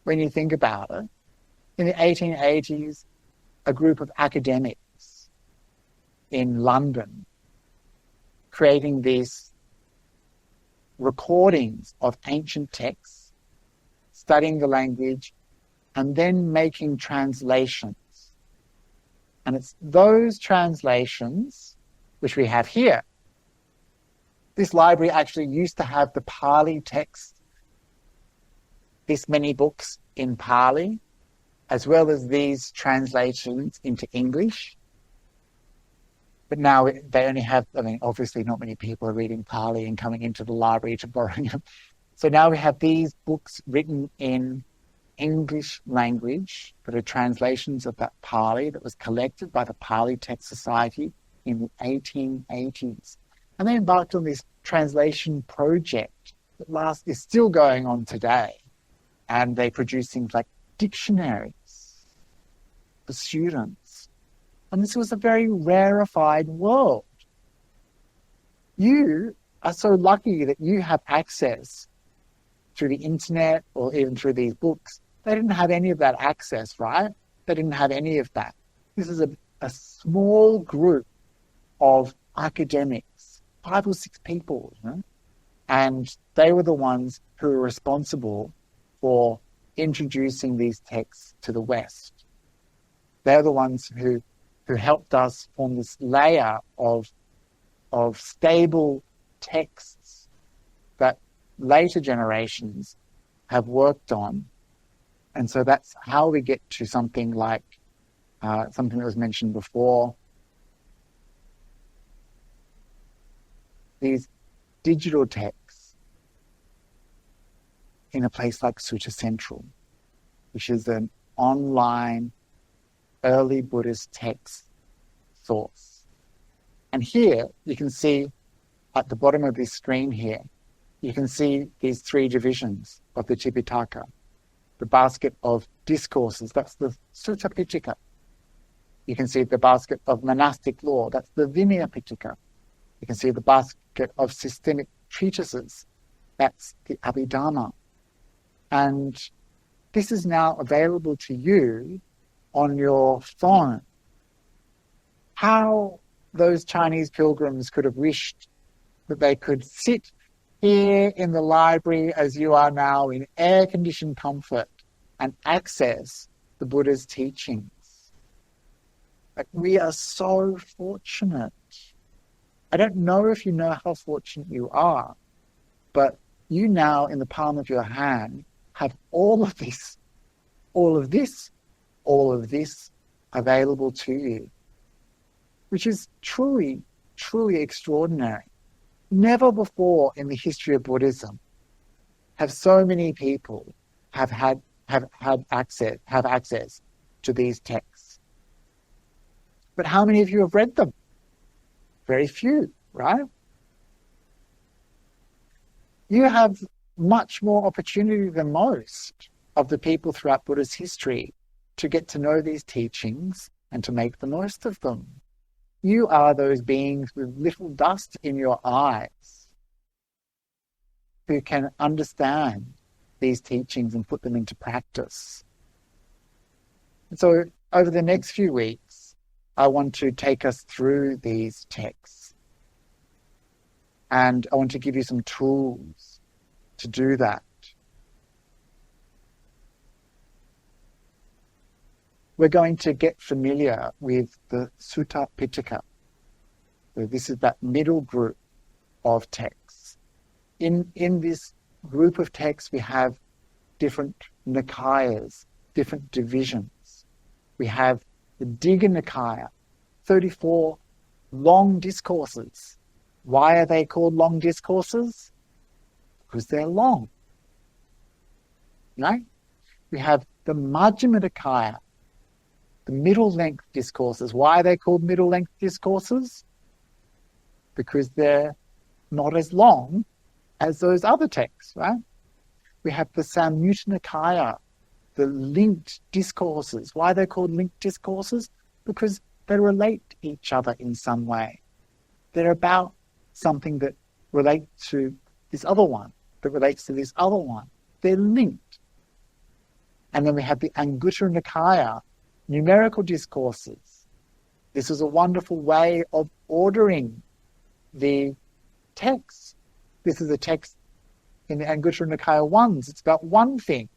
when you think about it. In the 1880s, a group of academics in London creating these recordings of ancient texts, studying the language, and then making translations. And it's those translations which we have here. This library actually used to have the Pali text, this many books in Pali, as well as these translations into English. But now they only have, obviously not many people are reading Pali and coming into the library to borrow them. So now we have these books written in English language that are translations of that Pali that was collected by the Pali Text Society in the 1880s. And they embarked on this translation project that is still going on today. And they produce things like dictionaries for students. And this was a very rarefied world. You are so lucky that you have access through the internet or even through these books. They didn't have any of that access, right? They didn't have any of that. This is a small group of academics, 5 or 6 people, and they were the ones who were responsible for introducing these texts to the West. They're the ones who helped us form this layer of stable texts that later generations have worked on. And so that's how we get to something like something that was mentioned before, these digital texts in a place like Suta Central, which is an online early Buddhist text source. And here you can see at the bottom of this screen here, you can see these 3 divisions of the Tipitaka. The basket of discourses, that's the Sutta Pitaka. You can see the basket of monastic law, that's the Vinaya Pitaka. You can see the basket of systemic treatises, that's the Abhidhamma. And this is now available to you on your phone. How those Chinese pilgrims could have wished that they could sit here in the library as you are now in air-conditioned comfort and access the Buddha's teachings. Like, we are so fortunate. I don't know if you know how fortunate you are, but you now in the palm of your hand have all of this, all of this, all of this available to you, which is truly, truly extraordinary. Never before in the history of Buddhism have so many people have had access to these texts. But how many of you have read them? Very few, right? You have much more opportunity than most of the people throughout Buddhist history to get to know these teachings and to make the most of them. You are those beings with little dust in your eyes who can understand these teachings and put them into practice. And so over the next few weeks, I want to take us through these texts. And I want to give you some tools to do that. We're going to get familiar with the Sutta Pitaka. So this is that middle group of texts. In this group of texts, we have different Nikayas, different divisions. We have the Digha Nikaya, 34 long discourses. Why are they called long discourses? Because they're long. Right? We have the Majjhima Nikaya, the middle-length discourses. Why are they called middle-length discourses? Because they're not as long as those other texts, right? We have the Samyutta Nikaya, the linked discourses. Why are they called linked discourses? Because they relate to each other in some way. They're about something that relates to this other one, that relates to this other one. They're linked. And then we have the Anguttara Nikaya, numerical discourses. This is a wonderful way of ordering the text. This is a text in the Anguttara Nikaya 1s. It's about one thing.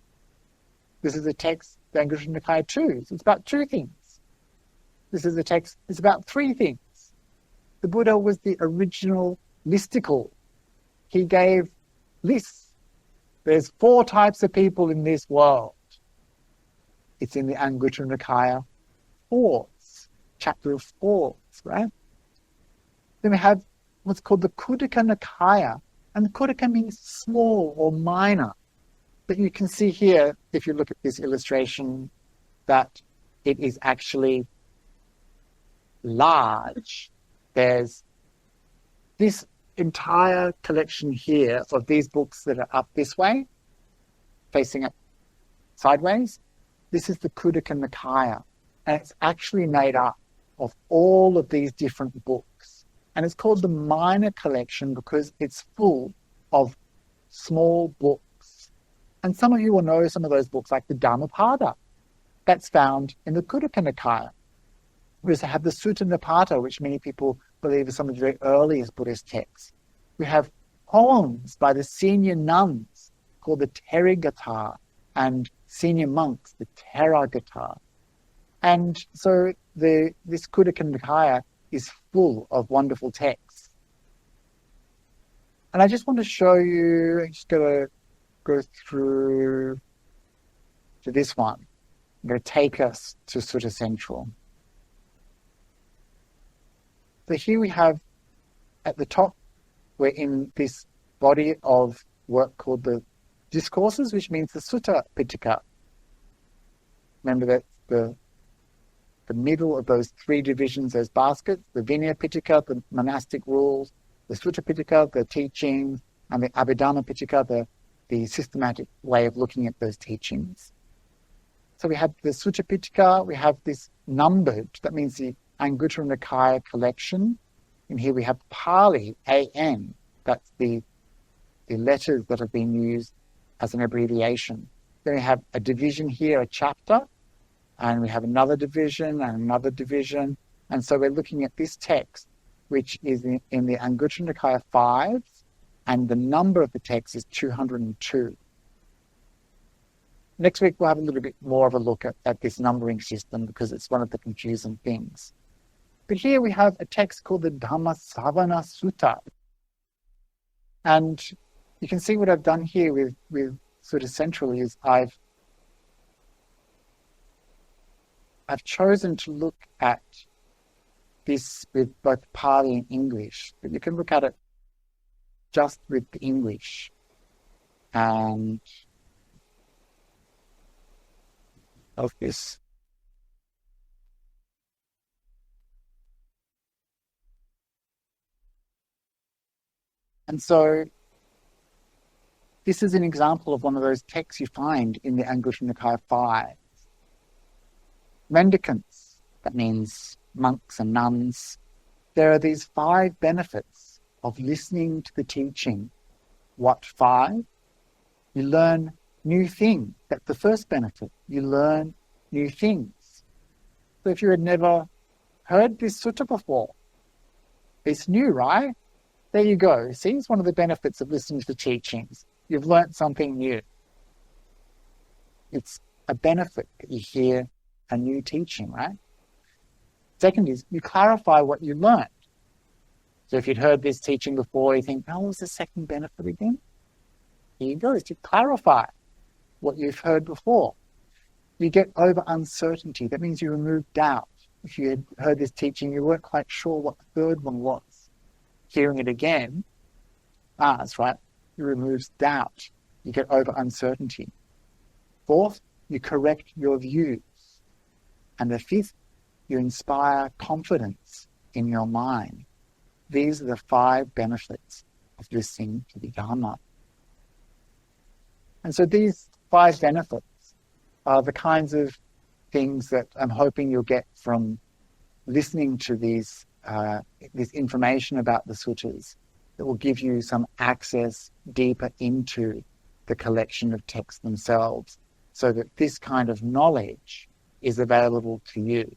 This is a text, the Anguttara Nikaya 2s. It's about two things. This is a text, it's about three things. The Buddha was the original listicle. He gave lists. There's 4 types of people in this world. It's in the Anguttara Nikaya 4s, chapter of 4s, right? Then we have what's called the Khuddaka Nikaya. And the Khuddaka means small or minor. But you can see here, if you look at this illustration, that it is actually large. There's this entire collection here of these books that are up this way, facing up sideways. This is the Khuddaka Nikaya, and it's actually made up of all of these different books. And it's called the minor collection because it's full of small books. And some of you will know some of those books, like the Dhammapada. That's found in the Khuddaka Nikaya. We also have the Sutta Nipata, which many people believe is some of the very earliest Buddhist texts. We have poems by the senior nuns called the Therigatha, and senior monks, the Theragatha. And so this Khuddaka Nikaya is full of wonderful texts. And I just want to show you, I'm just going to go through to this one. I'm going to take us to Suta Central. So here we have, at the top, we're in this body of work called the Discourses, which means the Sutta Pitaka. Remember that the middle of those 3 divisions, those baskets, the Vinaya Pitaka, the monastic rules, the Sutta Pitaka, the teachings, and the Abhidhamma Pitaka, the systematic way of looking at those teachings. So we have the Sutta Pitaka, we have this numbered, that means the Anguttara Nikaya collection. And here we have Pary, AN, that's the letters that have been used as an abbreviation. Then we have a division here, a chapter, and we have another division and another division. And so we're looking at this text, which is in the Anguttara Nikaya 5s, and the number of the text is 202. Next week, we'll have a little bit more of a look at this numbering system because it's one of the confusing things. But here we have a text called the Dhammasavana Sutta. And you can see what I've done here with Suta Central is I've chosen to look at this with both Pali and English, but you can look at it just with English. And of this. And so this is an example of one of those texts you find in the Anguttara Nikaya 5. Mendicants, that means monks and nuns. There are these 5 benefits of listening to the teaching. What 5? You learn new things. That's the first benefit. You learn new things. So if you had never heard this sutta before, it's new, right? There you go. See, it's one of the benefits of listening to the teachings. You've learnt something new. It's a benefit that you hear a new teaching, right? Second is you clarify what you learned. So if you'd heard this teaching before, you think, oh, what was the second benefit again? Here you go, is to clarify what you've heard before. You get over uncertainty. That means you remove doubt. If you had heard this teaching, you weren't quite sure what the third one was. Hearing it again, that's right, it removes doubt. You get over uncertainty. Fourth, you correct your views. And the fifth, you inspire confidence in your mind. These are the 5 benefits of listening to the Dharma. And so these 5 benefits are the kinds of things that I'm hoping you'll get from listening to this information about the suttas that will give you some access deeper into the collection of texts themselves, so that this kind of knowledge is available to you.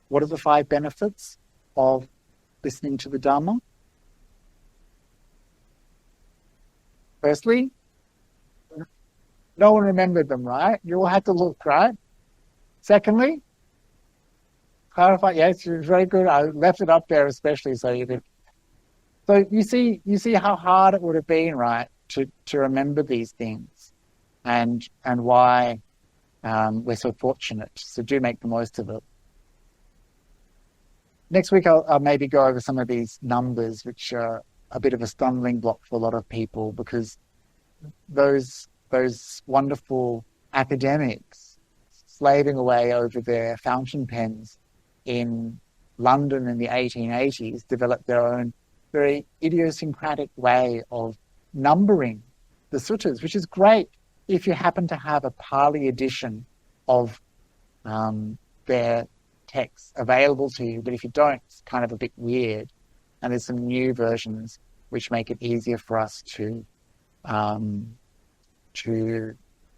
What are the 5 benefits of listening to the Dhamma? Firstly, no one remembered them, right? You all had to look, right? Secondly, clarify. Yes, you're very good. I left it up there especially so you could. So you see how hard it would have been, right, to remember these things, and why we're so fortunate. So do make the most of it. Next week I'll maybe go over some of these numbers, which are a bit of a stumbling block for a lot of people, because those wonderful academics slaving away over their fountain pens in London in the 1880s developed their own very idiosyncratic way of numbering the suttas, which is great if you happen to have a Pali edition of their texts available to you. But if you don't, it's kind of a bit weird. And there's some new versions which make it easier for us to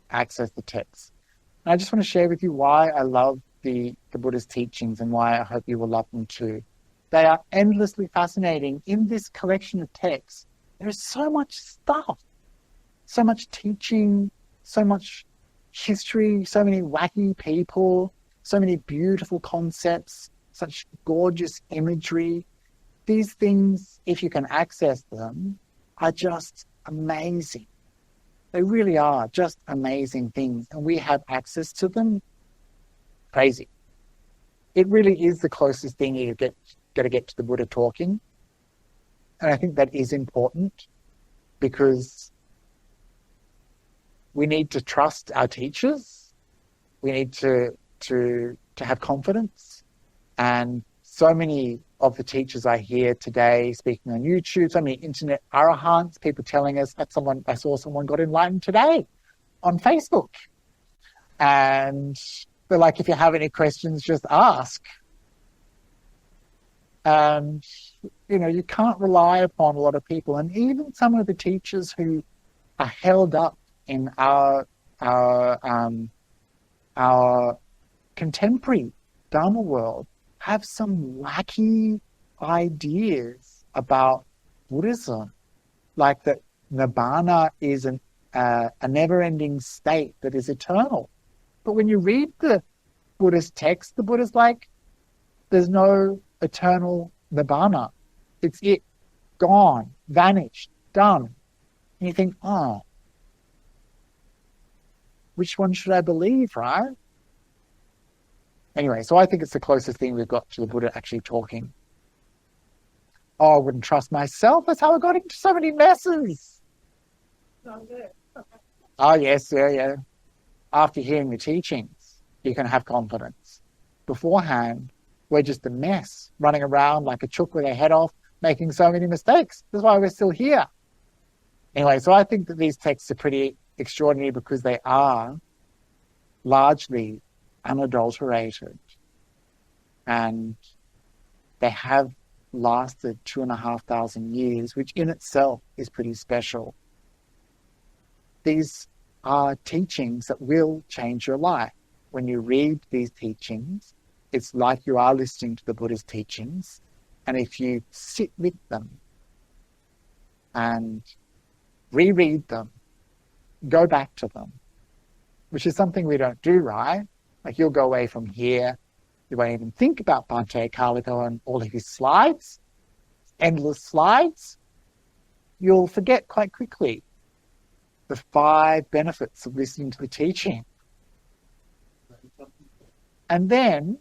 access the text. And I just want to share with you why I love the Buddha's teachings and why I hope you will love them too. They are endlessly fascinating. In this collection of texts, there is so much stuff, so much teaching, so much history, so many wacky people, so many beautiful concepts, such gorgeous imagery. These things, if you can access them, are just amazing. They really are just amazing things. And we have access to them. Crazy. It really is the closest thing you got to get to the Buddha talking. And I think that is important because we need to trust our teachers. We need to have confidence. And so many of the teachers I hear today speaking on YouTube, so many internet arahants, people telling us that I saw someone got enlightened today on Facebook. And they're like, if you have any questions, just ask. And, you can't rely upon a lot of people. And even some of the teachers who are held up in our contemporary Dharma world have some wacky ideas about Buddhism, like that Nibbana is an a never-ending state that is eternal. But when you read the Buddhist text, the Buddha's like, there's no eternal nibbana. It's it, gone, vanished, done. And you think, oh, which one should I believe, right? Anyway, so I think it's the closest thing we've got to the Buddha actually talking. Oh, I wouldn't trust myself. That's how I got into so many messes. Oh, yes, yeah. After hearing the teachings, you can have confidence. Beforehand, we're just a mess, running around like a chook with our head off, making so many mistakes. That's why we're still here. Anyway, so I think that these texts are pretty extraordinary because they are largely unadulterated, and they have lasted 2,500 years, which in itself is pretty special. These are teachings that will change your life. When you read these teachings, it's like you are listening to the Buddha's teachings, and if you sit with them and reread them, go back to them, which is something we don't do, right? Like, you'll go away from here, you won't even think about Bhante Akāliko and all of his slides, endless slides. You'll forget quite quickly the 5 benefits of listening to the teaching. And then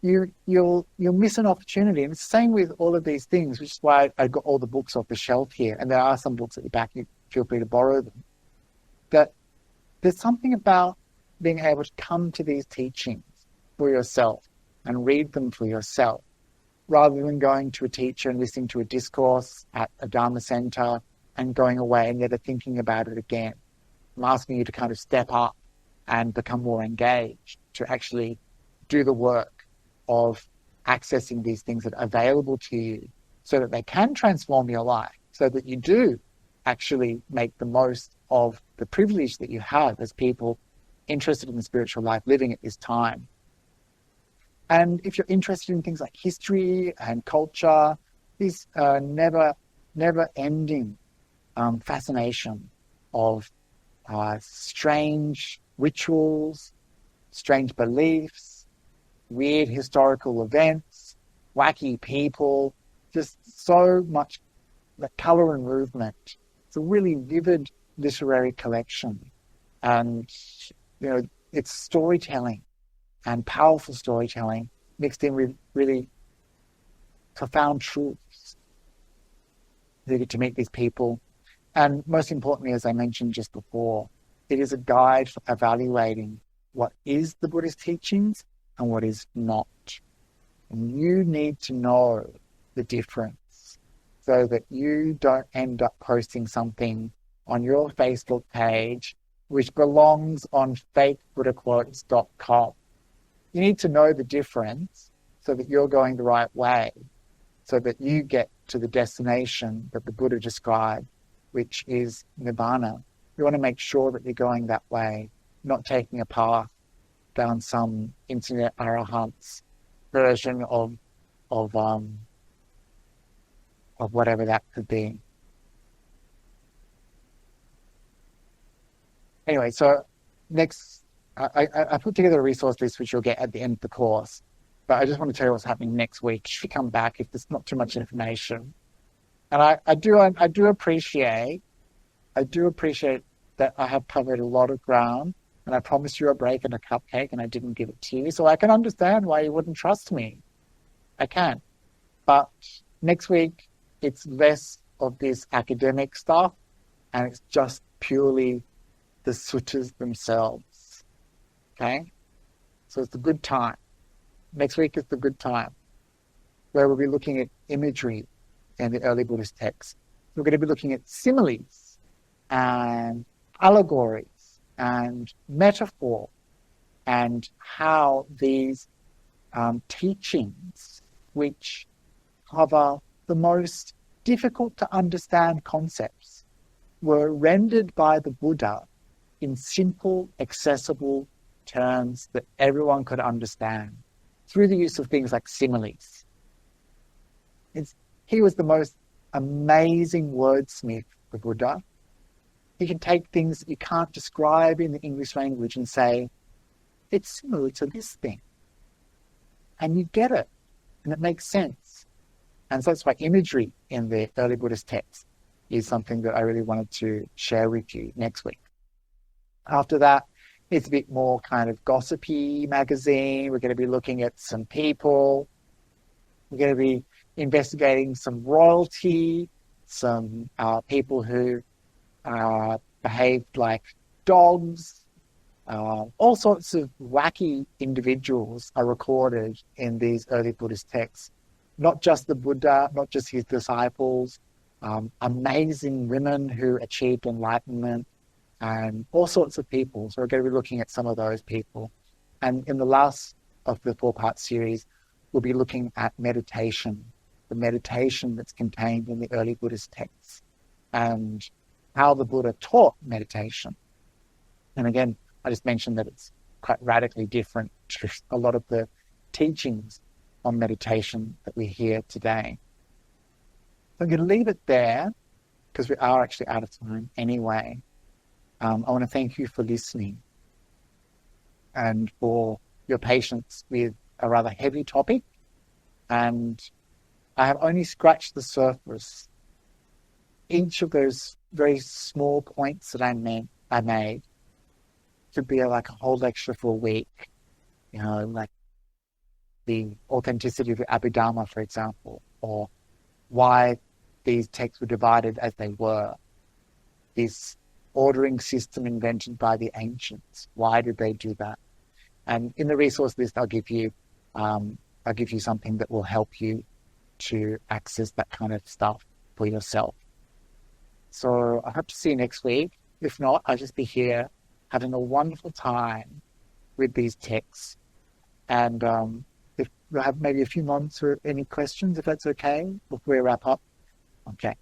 you'll miss an opportunity. And it's the same with all of these things, which is why I got all the books off the shelf here. And there are some books at the back, you feel free to borrow them. That there's something about being able to come to these teachings for yourself and read them for yourself, rather than going to a teacher and listening to a discourse at a Dharma center and going away and never thinking about it again. I'm asking you to kind of step up and become more engaged, to actually do the work of accessing these things that are available to you so that they can transform your life, so that you do actually make the most of the privilege that you have as people interested in the spiritual life living at this time. And if you're interested in things like history and culture, this never-ending fascination of strange rituals, strange beliefs, weird historical events, wacky people, just so much colour and movement. It's a really vivid literary collection. And, it's storytelling and powerful storytelling mixed in with really profound truths. You get to meet these people. And most importantly, as I mentioned just before, it is a guide for evaluating what is the Buddhist teachings and what is not. And you need to know the difference so that you don't end up posting something on your Facebook page which belongs on fakebuddhaquotes.com. You need to know the difference so that you're going the right way, so that you get to the destination that the Buddha described, which is Nibbana. You want to make sure that you're going that way, not taking a path down some internet arahant's version of whatever that could be. Anyway, so next, I put together a resource list which you'll get at the end of the course, but I just want to tell you what's happening next week. If you come back, if there's not too much information. And I do appreciate that I have covered a lot of ground, and I promised you a break and a cupcake, and I didn't give it to you, so I can understand why you wouldn't trust me. I can. But next week, it's less of this academic stuff, and it's just purely the suttas themselves. Okay? So it's a good time. Next week is the good time, where we'll be looking at imagery in the early Buddhist texts. We're going to be looking at similes and allegories and metaphor, and how these teachings, which cover the most difficult to understand concepts, were rendered by the Buddha in simple, accessible terms that everyone could understand through the use of things like similes. He was the most amazing wordsmith, the Buddha. He can take things that you can't describe in the English language and say, it's similar to this thing. And you get it, and it makes sense. And so that's why imagery in the early Buddhist texts is something that I really wanted to share with you next week. After that, it's a bit more kind of gossipy magazine. We're going to be looking at some people. We're going to be investigating some royalty, some people who behaved like dogs. All sorts of wacky individuals are recorded in these early Buddhist texts. Not just the Buddha, not just his disciples, amazing women who achieved enlightenment, and all sorts of people. So we're going to be looking at some of those people. And in the last of the 4-part series, we'll be looking at meditation, the meditation that's contained in the early Buddhist texts, and how the Buddha taught meditation. And again, I just mentioned that it's quite radically different to a lot of the teachings on meditation that we hear today. So I'm going to leave it there because we are actually out of time anyway. I want to thank you for listening and for your patience with a rather heavy topic. And I have only scratched the surface. Each of those very small points that I made could be like a whole lecture for a week. Like the authenticity of the Abhidharma, for example, or why these texts were divided as they were. This ordering system invented by the ancients. Why did they do that? And in the resource list, I'll give you something that will help you to access that kind of stuff for yourself. So I hope to see you next week. If not, I'll just be here having a wonderful time with these texts. And if we have maybe a few moments or any questions, if that's okay, before we wrap up. Okay.